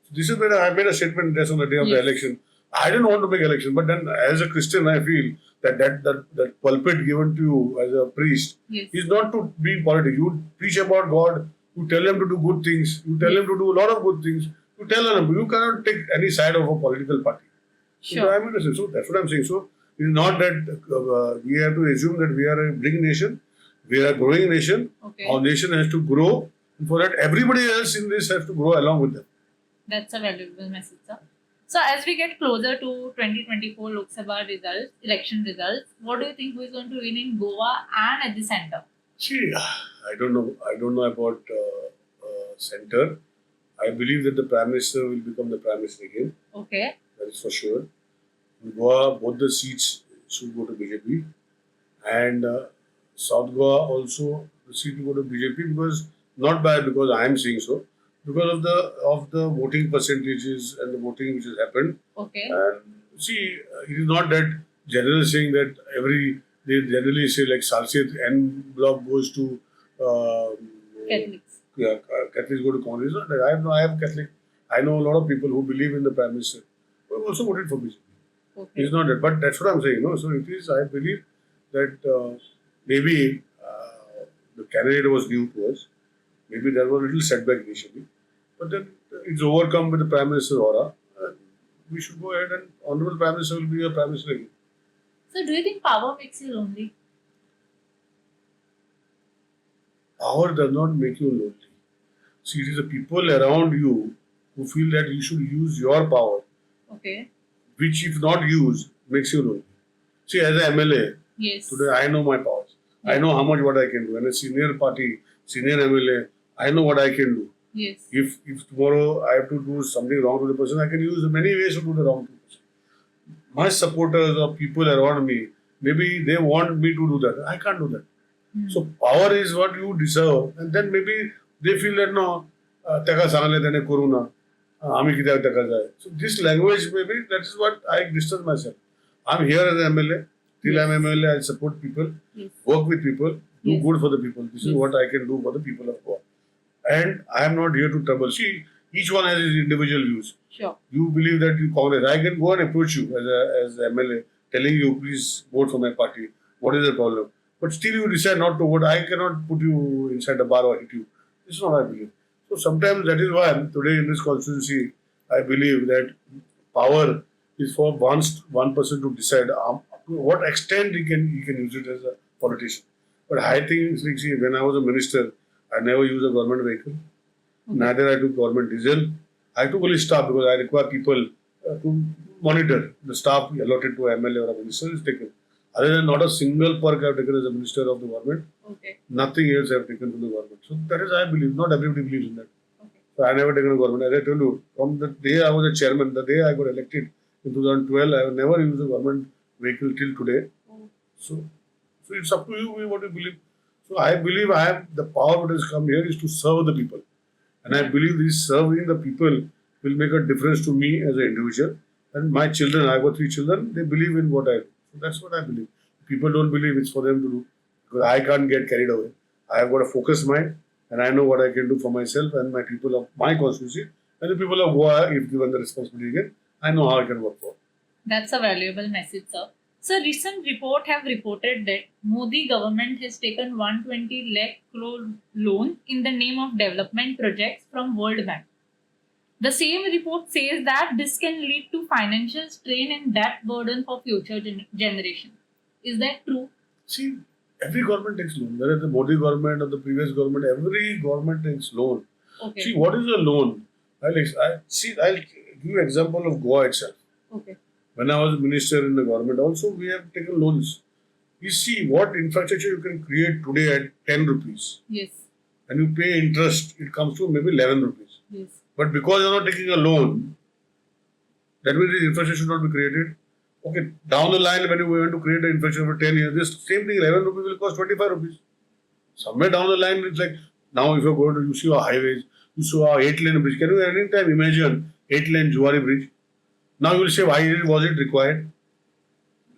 So this is when I made a statement just on the day of the election. I didn't want to make election, but then as a Christian, I feel that pulpit given to you as a priest is not to be in politics. You preach about God, you tell them to do good things, you tell them to do a lot of good things, you tell them, you cannot take any side of a political party. Sure. So that's what I'm saying. So it is not that we have to assume that we are a big nation, we are a growing nation. Okay. Our nation has to grow, and for that everybody else in this has to grow along with them. That's a valuable message, sir. So as we get closer to 2024 Lok Sabha election results, what do you think who is going to win in Goa and at the center? See, I don't know. I don't know about center. I believe that the Prime Minister will become the Prime Minister again. Okay. That is for sure. In Goa, both the seats should go to BJP. And South Goa also, the seat will go to BJP because, not because I am saying so, because of the voting percentages and the voting which has happened. Okay. And see, it is not that generally saying that they generally say like Salsit N block goes to Catholics. Yeah, Catholics go to Congress. I have Catholic. I know a lot of people who believe in the Prime Minister who have also voted for BJP. Okay. It's not that, but that's what I'm saying. No, so it is. I believe that maybe the candidate was new to us. Maybe there was a little setback initially, but then it's overcome with the Prime Minister aura. And we should go ahead and Honorable Prime Minister will be a Prime Minister again. So do you think power makes you lonely? Power does not make you lonely. See, it is the people around you who feel that you should use your power, Okay. which if not used, makes you lonely. See, as an MLA, Yes. today I know my powers. I know how much what I can do. And a senior party, senior MLA, I know what I can do. Yes. If tomorrow I have to do something wrong to the person, I can use many ways to do the wrong to the person. My supporters or people around me, maybe they want me to do that. I can't do that. So power is what you deserve, and then maybe they feel that no, taka sangle tene koruna, ami kita taka jai. So this language, maybe that is what I distance myself. I'm here as an MLA. Till I'm MLA, I support people, work with people, do good for the people. This is what I can do for the people of Goa. And I am not here to trouble. See, each one has his individual views. Sure. You believe that you Congress. I can go and approach you as a MLA, telling you, please vote for my party. What is the problem? But still you decide not to vote. I cannot put you inside the bar or hit you. This is not what I believe. So sometimes that is why today in this constituency, I believe that power is for one person to decide to what extent he can use it as a politician. But I think, like, see, when I was a minister, I never used a government vehicle. Neither I took government diesel. I took only staff because I require people to monitor the staff allotted to MLA or a minister is taken. Other than not a single perk I have taken as a minister of the government. Okay. Nothing else I have taken from the government. So that is I believe. Not everybody believes in that. Okay. So I never taken a government. As I told you, from the day I was a chairman, the day I got elected in 2012, I have never used a government vehicle till today. So it's up to you what you believe. So I believe I have the power that has come here is to serve the people. And I believe this serving the people will make a difference to me as an individual. And my children, I have got 3 children, they believe in what I do. So that's what I believe. People don't believe it's for them to do. Because I can't get carried away. I have got a focused mind and I know what I can do for myself and my people of my constituency And the people of Goa, if given the responsibility again, I know how I can work for. That's a valuable message, sir. So, recent report have reported that Modi government has taken 120 lakh crore loan in the name of development projects from World Bank. The same report says that this can lead to financial strain and debt burden for future generations. Is that true? See, every government takes loan. Whether the Modi government or the previous government, every government takes loan. Okay. See, what is a loan? I'll give you an example of Goa itself. Okay. When I was a minister in the government, also we have taken loans. You see what infrastructure you can create today at 10 rupees. Yes. And you pay interest, it comes to maybe 11 rupees. Yes. But because you're not taking a loan, that means the infrastructure should not be created. Okay, down the line, when you want to create an infrastructure for 10 years, this same thing, 11 rupees will cost 25 rupees. Somewhere down the line, it's like, now if you're going to, you see our highways, you see our 8-lane bridge. Can you at any time imagine 8-lane Juari bridge? Now you will say, why was it required?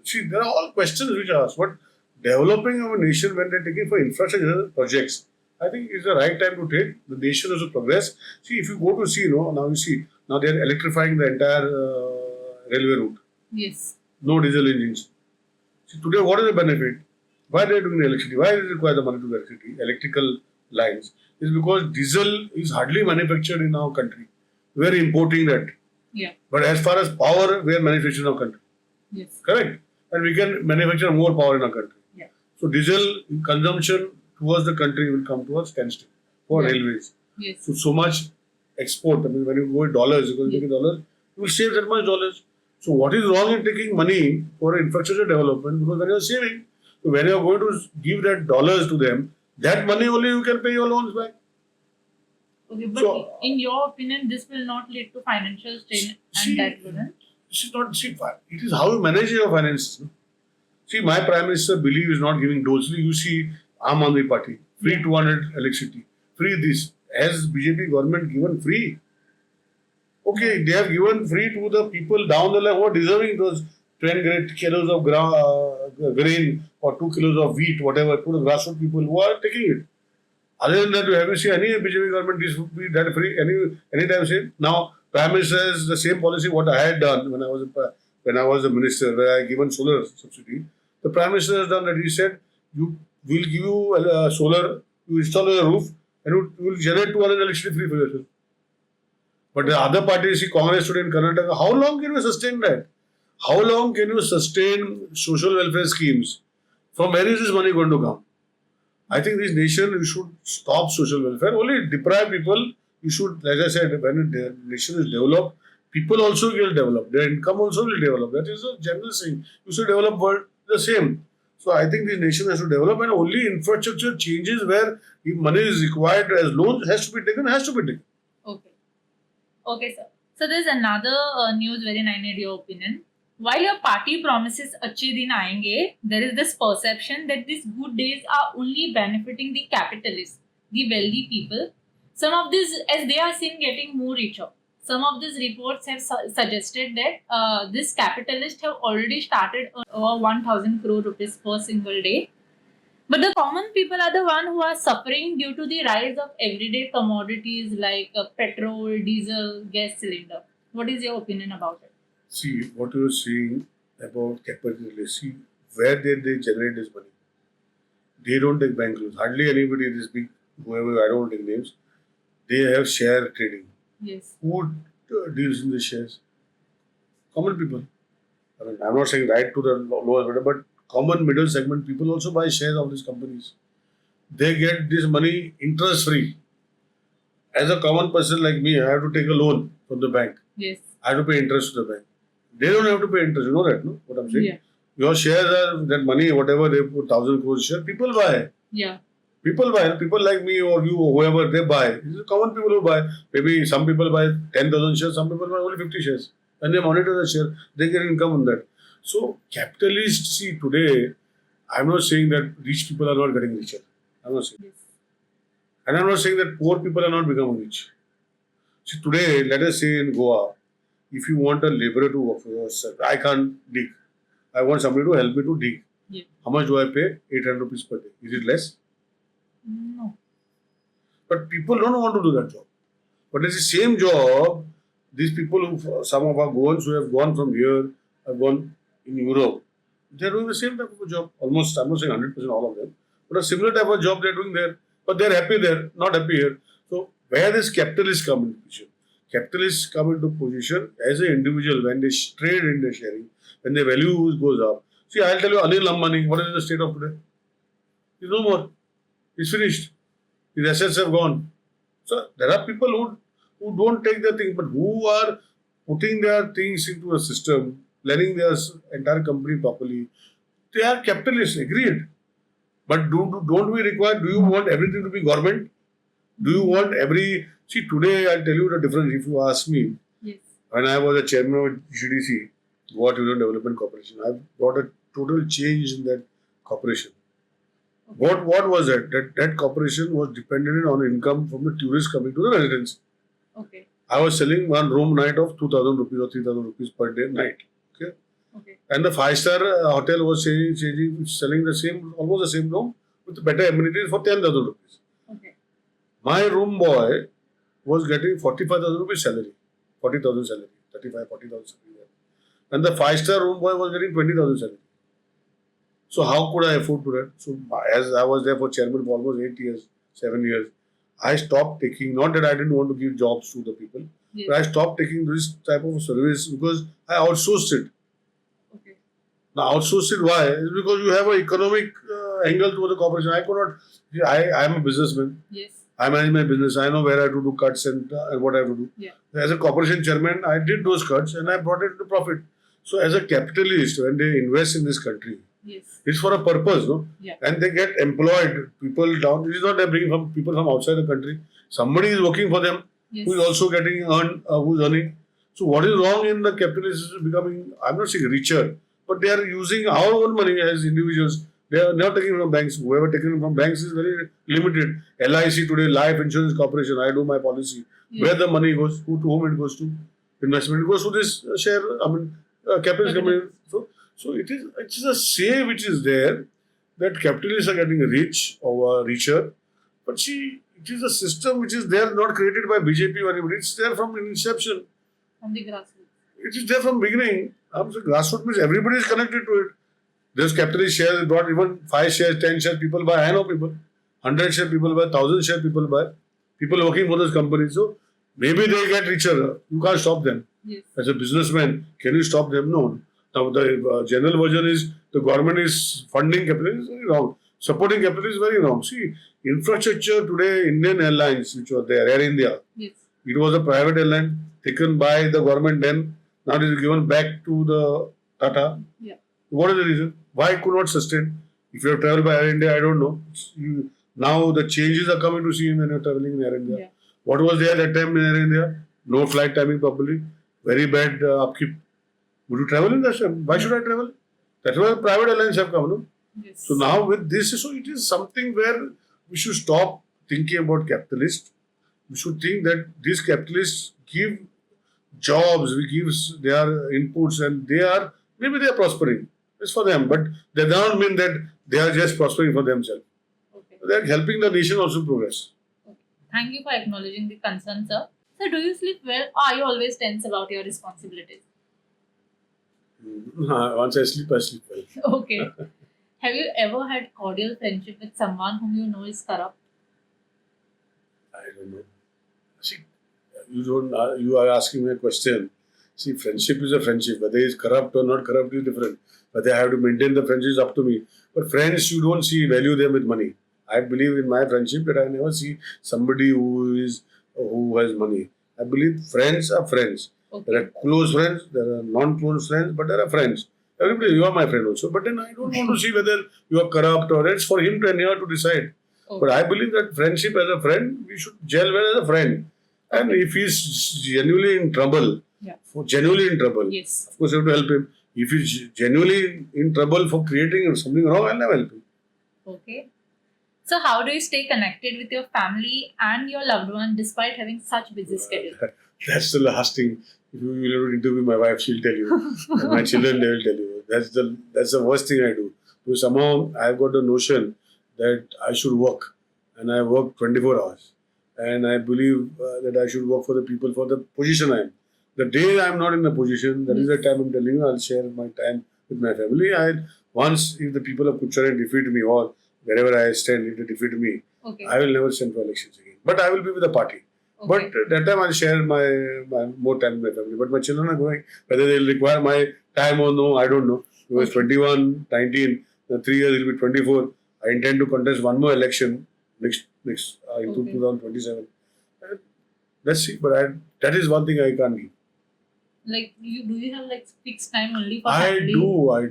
See, there are all questions which are asked. But developing of a nation when they're taking for infrastructure projects, I think it's the right time to take. The nation has to progress. See, if you go to see, now you see, now they're electrifying the entire railway route. Yes. No diesel engines. See, today, what is the benefit? Why they are doing the electricity? Why does it require the money to electricity? Electrical lines. It's because diesel is hardly manufactured in our country. We are importing that. Yeah. But as far as power, we are manufacturing in our country. Yes. Correct? And we can manufacture more power in our country. Yeah. So diesel consumption towards the country will come to a standstill for railways. Yes. So much export. I mean, when you go in dollars, you take dollars, you will save that much dollars. So what is wrong in taking money for infrastructure development? Because when you are saving, so when you are going to give that dollars to them, that money only you can pay your loans back. Okay, but in your opinion, this will not lead to financial strain and debt burden? It is how you manage your finances. No? See, my Prime Minister believes not giving dose. You see, Aam Aadmi Party, free 200 electricity, free this. Has BJP government given free? Okay, they have given free to the people down the line who are deserving those 10 kilos of grain or 2 kilos of wheat, whatever, to the grassroots people who are taking it. Other than that, have you seen any BJP government this would be that free anytime soon? Now, Prime Minister has the same policy what I had done when I was a minister, where I given solar subsidy. The Prime Minister has done that. He said, "You will give you solar, you install on the roof, and you will generate 200 electricity free for yourself." But the other parties, see Congress today in Karnataka, how long can you sustain that? How long can you sustain social welfare schemes? From where is this money going to come? I think this nation, you should stop social welfare. Only deprive people. You should, as I said, when the nation is developed, people also will develop. Their income also will develop. That is a general thing. You should develop world the same. So I think this nation has to develop, and only infrastructure changes where if money is required as loans has to be taken. Okay. Okay, sir. So there's another news wherein I need your opinion. While your party promises achhe din aayenge, there is this perception that these good days are only benefiting the capitalists, the wealthy people. Some of these, as they are seen getting more richer. Some of these reports have suggested that this capitalists have already started over 1,000 crore rupees per single day. But the common people are the one who are suffering due to the rise of everyday commodities like petrol, diesel, gas cylinder. What is your opinion about it? See, what you are saying about capitalists, see, where did they generate this money? They don't take bank loans. Hardly anybody, this big, whoever, I don't want to take names, they have share trading. Yes. Who deals in the shares? Common people. I mean, I'm not saying right to the lowest, but common middle segment people also buy shares of these companies. They get this money interest free. As a common person like me, I have to take a loan from the bank. Yes. I have to pay interest to the bank. They don't have to pay interest. You know that, no? What I'm saying? Yeah. Your shares are that money, whatever they put 1,000 crores share, people buy. Yeah. People buy. People like me or you or whoever, they buy. These are common people who buy. Maybe some people buy 10,000 shares, some people buy only 50 shares. And they monitor the share. They get income on that. So, capitalists, see, today, I'm not saying that rich people are not getting richer. I'm not saying. Yes. And I'm not saying that poor people are not becoming rich. See, today, let us say in Goa, if you want a laborer to work for yourself, I can't dig. I want somebody to help me to dig. Yeah. How much do I pay? 800 rupees per day. Is it less? No. But people don't want to do that job. But it's the same job. These people, who, some of our Goans who have gone from here, have gone in Europe, they're doing the same type of a job. Almost, I'm not saying 100% all of them, but a similar type of job they're doing there. But they're happy there, not happy here. So where does capitalists come into position? Capitalists come into position as an individual when they trade in their sharing, when their value goes up. See, I'll tell you, Anil Ambani, what is the state of today? He's no more. He's finished. His assets have gone. So there are people who don't take the thing, but who are putting their things into a system, planning their entire company properly. They are capitalists, agreed. But don't we require, do you want everything to be government? Do you want every, see today I'll tell you the difference if you ask me. Yes. When I was a chairman of GDC, Goa Tourism Development Corporation, I brought a total change in that corporation. What was that? That corporation was dependent on income from the tourists coming to the residence. Okay. I was selling one room night of 2,000 rupees or 3,000 rupees per day night. Okay. Okay. And the 5-star hotel was selling the same, almost the same room with better amenities for 10,000 rupees. Okay. My room boy was getting 45,000 rupees salary, 40,000 salary, 35, 40,000 salary. And the 5-star room boy was getting 20,000 salary. So how could I afford to that? So as I was there for chairman for almost 8 years, 7 years, I stopped taking, not that I didn't want to give jobs to the people, Yes. but I stopped taking this type of service because I outsourced it. Okay. Now outsourced it, why? It's because you have an economic angle to the corporation. I could not, I am a businessman. Yes. I manage my business. I know where I have to do cuts and what I have to do. Yeah. As a corporation chairman, I did those cuts and I brought it to profit. So as a capitalist, when they invest in this country, Yes. it's for a purpose, no? Yeah. And they get employed people down. It is not they bring from people from outside the country. Somebody is working for them Yes. who is also getting who's earning. So what is wrong in the capitalists becoming? I'm not saying richer, but they are using our own money as individuals. They are not taking from banks. Whoever taking from banks is very limited. LIC today, Life Insurance Corporation. I do my policy. Yes. Where the money goes, to whom it goes to? Investment. It goes to this share. I mean, capitalist company. So it is a say which is there that capitalists are getting rich or richer. But see, it is a system which is there, not created by BJP or anybody. It's there from inception. From the grassroots. It is there from beginning. So grassroots means everybody is connected to it. There's capitalist shares brought even 5 shares, 10 shares people buy. I know people. 100 share people buy, 1,000 share people buy. People working for those companies. So maybe they get richer. You can't stop them. Yes. As a businessman, can you stop them? No. Now the general version is the government is funding capitalism is very wrong. Supporting capitalism is very wrong. See, infrastructure today, Indian Airlines, which was there, Air India, Yes. it was a private airline taken by the government then. Now it is given back to the Tata. Yeah. What is the reason? Why it could not sustain? If you have traveled by Air India, I don't know. Now the changes are coming to see when you are traveling in Air India. Yeah. What was there that time in Air India? No flight timing properly. Very bad upkeep. Would you travel in that time? Why should I travel? That's why private airlines have come. No? Yes. So now with this, so it is something where we should stop thinking about capitalists. We should think that these capitalists give jobs, we give their inputs, and maybe they are prospering. It's for them, but that doesn't mean that they are just prospering for themselves. Okay. They are helping the nation also progress. Okay. Thank you for acknowledging the concern, sir. So, do you sleep well, or are you always tense about your responsibilities? Once I sleep well. Okay. Have you ever had cordial friendship with someone whom you know is corrupt? I don't know. See, you are asking me a question. See, friendship is a friendship. Whether it's corrupt or not corrupt is different. Whether I have to maintain the friendship is up to me. But friends, you don't see value them with money. I believe in my friendship that I never see somebody who has money. I believe friends are friends. Okay. There are close friends, there are non-close friends, but there are friends. Everybody, you are my friend also. But then I don't want to see whether you are corrupt or it's for him and her to decide. Okay. But I believe that friendship as a friend, we should gel well as a friend. And if he's genuinely in trouble, Yeah. Yes. of course you have to help him. If he's genuinely in trouble for creating something wrong, I'll never help him. Okay. So, how do you stay connected with your family and your loved one despite having such busy schedule? That's the last thing. If you will interview my wife, she'll tell you. And my children, they will tell you. That's the worst thing I do. So somehow I've got the notion that I should work. And I work 24 hours. and I believe that I should work for the people for the position I am. The day I am not in the position, that is the time I'm telling you, I'll share my time with my family. Once if the people of Kucharan defeat me or wherever I stand, if they defeat me, Okay. I will never stand for elections again. But I will be with the party. Okay. But that time I'll share my more time with my family. But my children are going, whether they'll require my time or no, I don't know. He was 21, 19, 3 years he'll be 24. I intend to contest one more election next into Okay. 2027. Let's see. But that is one thing I can't give. Like, do you have like fixed time only for I family?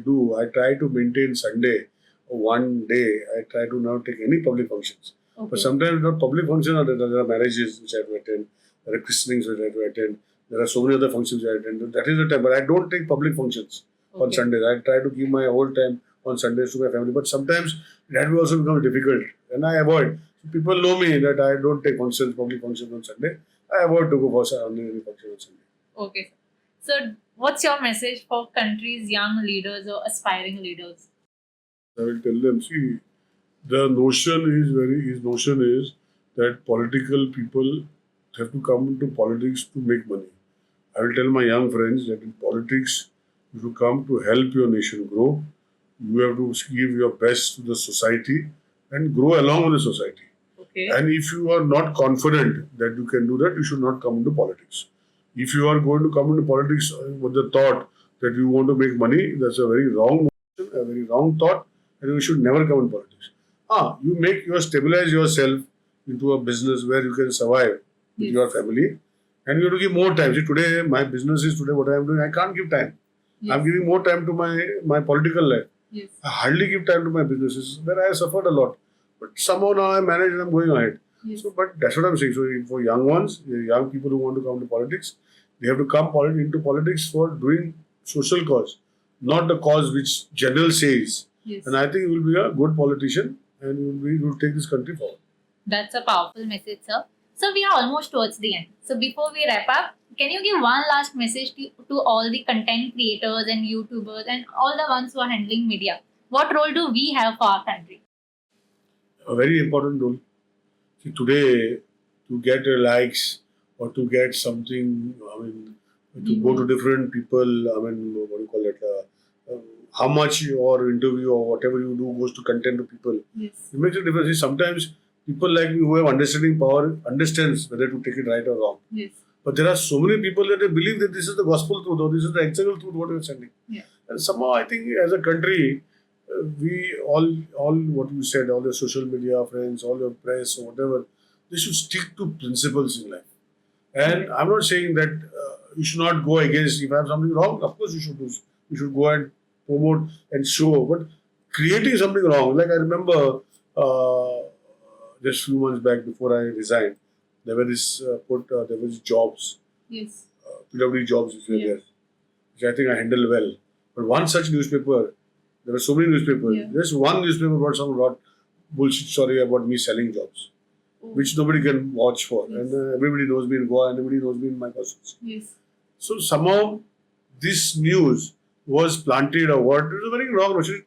do. I try to maintain Sunday one day. I try to not take any public functions. Okay. But sometimes not public functions, there are marriages which I have to attend, there are christenings which I have to attend, there are so many other functions I attend. That is the time. But I don't take public functions on Okay. Sundays. I try to give my whole time on Sundays to my family. But sometimes that will also become difficult. And I avoid. People know me that I don't take functions, public functions on Sunday. I avoid to go for any function on Sunday. Okay. So, what's your message for country's young leaders or aspiring leaders? I will tell them, see, the notion his notion is that political people have to come into politics to make money. I will tell my young friends that in politics, if you come to help your nation grow, you have to give your best to the society and grow along with the society. Okay. And if you are not confident that you can do that, you should not come into politics. If you are going to come into politics with the thought that you want to make money, that's a very wrong notion, a very wrong thought, and you should never come in politics. You stabilize yourself into a business where you can survive with Yes. your family, and you have to give more time. See, today my business is today what I am doing. I can't give time. Yes. I'm giving more time to my political life. Yes. I hardly give time to my businesses where I have suffered a lot. But somehow now I manage and I'm going ahead. Yes. So, but that's what I'm saying. So, for young ones, young people who want to come to politics, they have to come into politics for doing social cause, not the cause which general says. Yes. And I think you will be a good politician and you will take this country forward. That's a powerful message, sir. So we are almost towards the end. So before we wrap up, can you give one last message to all the content creators and YouTubers and all the ones who are handling media? What role do we have for our country? A very important role. See, today, to get likes or to get something, to go to different people, what do you call it? How much your interview or whatever you do goes to content to people. Yes. It makes a difference. See, sometimes people like me who have understanding power understands whether to take it right or wrong. Yes. But there are so many people that they believe that this is the gospel truth or this is the external truth what we are sending. Yeah. And somehow I think as a country, we all what you said, all the social media friends, all your press or whatever, they should stick to principles in life. And I'm not saying that you should not go against. If I have something wrong, of course you should do. You should go and promote and show. But creating something wrong, like I remember just few months back before I resigned, there were there was jobs, Yes. PWD jobs which were Yeah. there, which I think I handled well. But one such newspaper, there were so many newspapers. Yeah. Just one newspaper brought bullshit story about me selling jobs, which nobody can watch for. Yes. And everybody knows me in Goa and everybody knows me in my constituency. Yes. So somehow this news was planted or what. It was a very wrong notion.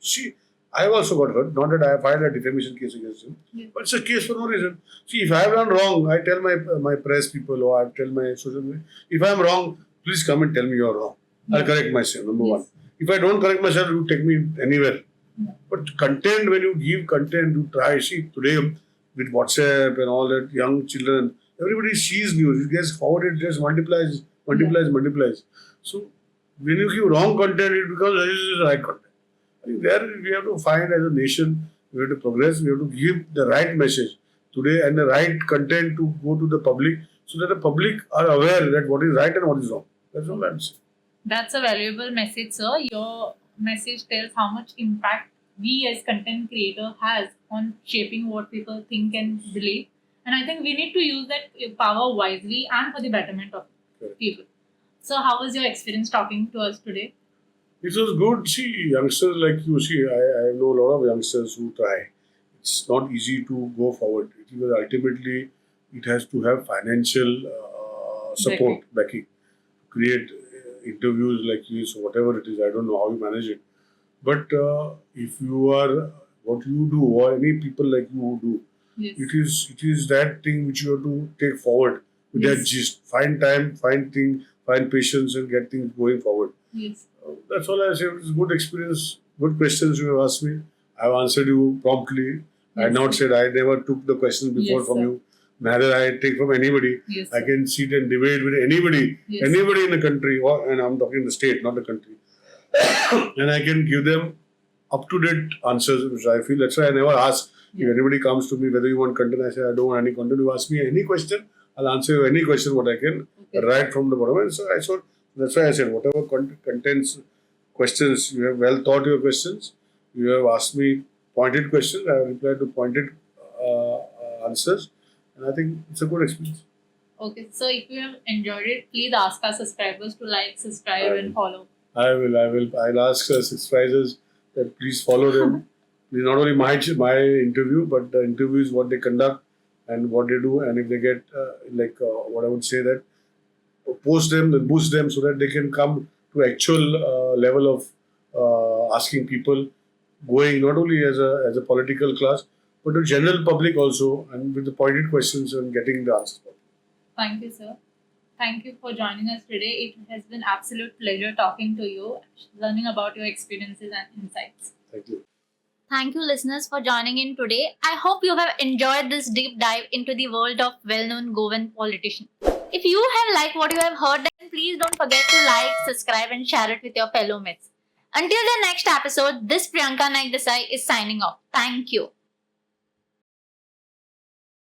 I also got hurt. Not that I filed a defamation case against him, Yeah. but it's a case for no reason. See, if I have done wrong, I tell my press people or I tell my social media, if I am wrong, please come and tell me you're wrong. I'll correct myself, number Yes. one. If I don't correct myself, you take me anywhere. Yeah. But content, when you give content, you try. See, today with WhatsApp and all that, young children, everybody sees news. It gets forwarded, just multiplies. So, when you give wrong content, it becomes this is the right content. I think there we have to find as a nation, we have to progress, we have to give the right message today and the right content to go to the public so that the public are aware that what is right and what is wrong. That's all I'm saying. That's a valuable message, sir. Your message tells how much impact we as content creator has on shaping what people think and believe. And I think we need to use that power wisely and for the betterment of Correct. people. So how was your experience talking to us today? It was good. See, youngsters like you, I know a lot of youngsters who try. It's not easy to go forward. Ultimately, it has to have financial support, backing. Create interviews like this, whatever it is. I don't know how you manage it. But if you are what you do, or any people like you who do, Yes. It is that thing which you have to take forward with that Yes. gist. Find time, find patience, and get things going forward. Yes. That's all I say. It's good experience, good questions you have asked me. I've answered you promptly. I had Yes, not sir. said I never took the questions before Yes, from sir. you. Neither I take from anybody. Yes, I sir. can sit and debate with anybody, Yes. anybody in the country, and I'm talking the state, not the country. And I can give them up to date answers, which I feel. That's why I never ask Yeah. if anybody comes to me whether you want content. I say I don't want any content. You ask me any question, I'll answer you any question what I can Okay. right from the bottom. And so I thought that's why I said whatever contents questions you have well thought your questions. You have asked me pointed questions. I have replied to pointed answers, and I think it's a good experience. Okay, so if you have enjoyed it, please ask our subscribers to like, subscribe, I and will. follow. I'll ask subscribers that please follow them. Please not only my interview, but the interviews what they conduct and what they do, and if they get what I would say that post them and boost them so that they can come to actual level of asking people, going not only as a political class but to general public also, and with the pointed questions and getting the answers. Thank you, sir. Thank you for joining us today. It has been absolute pleasure talking to you, learning about your experiences and insights. Thank you. Thank you, listeners, for joining in today. I hope you have enjoyed this deep dive into the world of well-known Goan politicians. If you have liked what you have heard, then please don't forget to like, subscribe, and share it with your fellow mates. Until the next episode, this Priyanka Naik Desai is signing off. Thank you.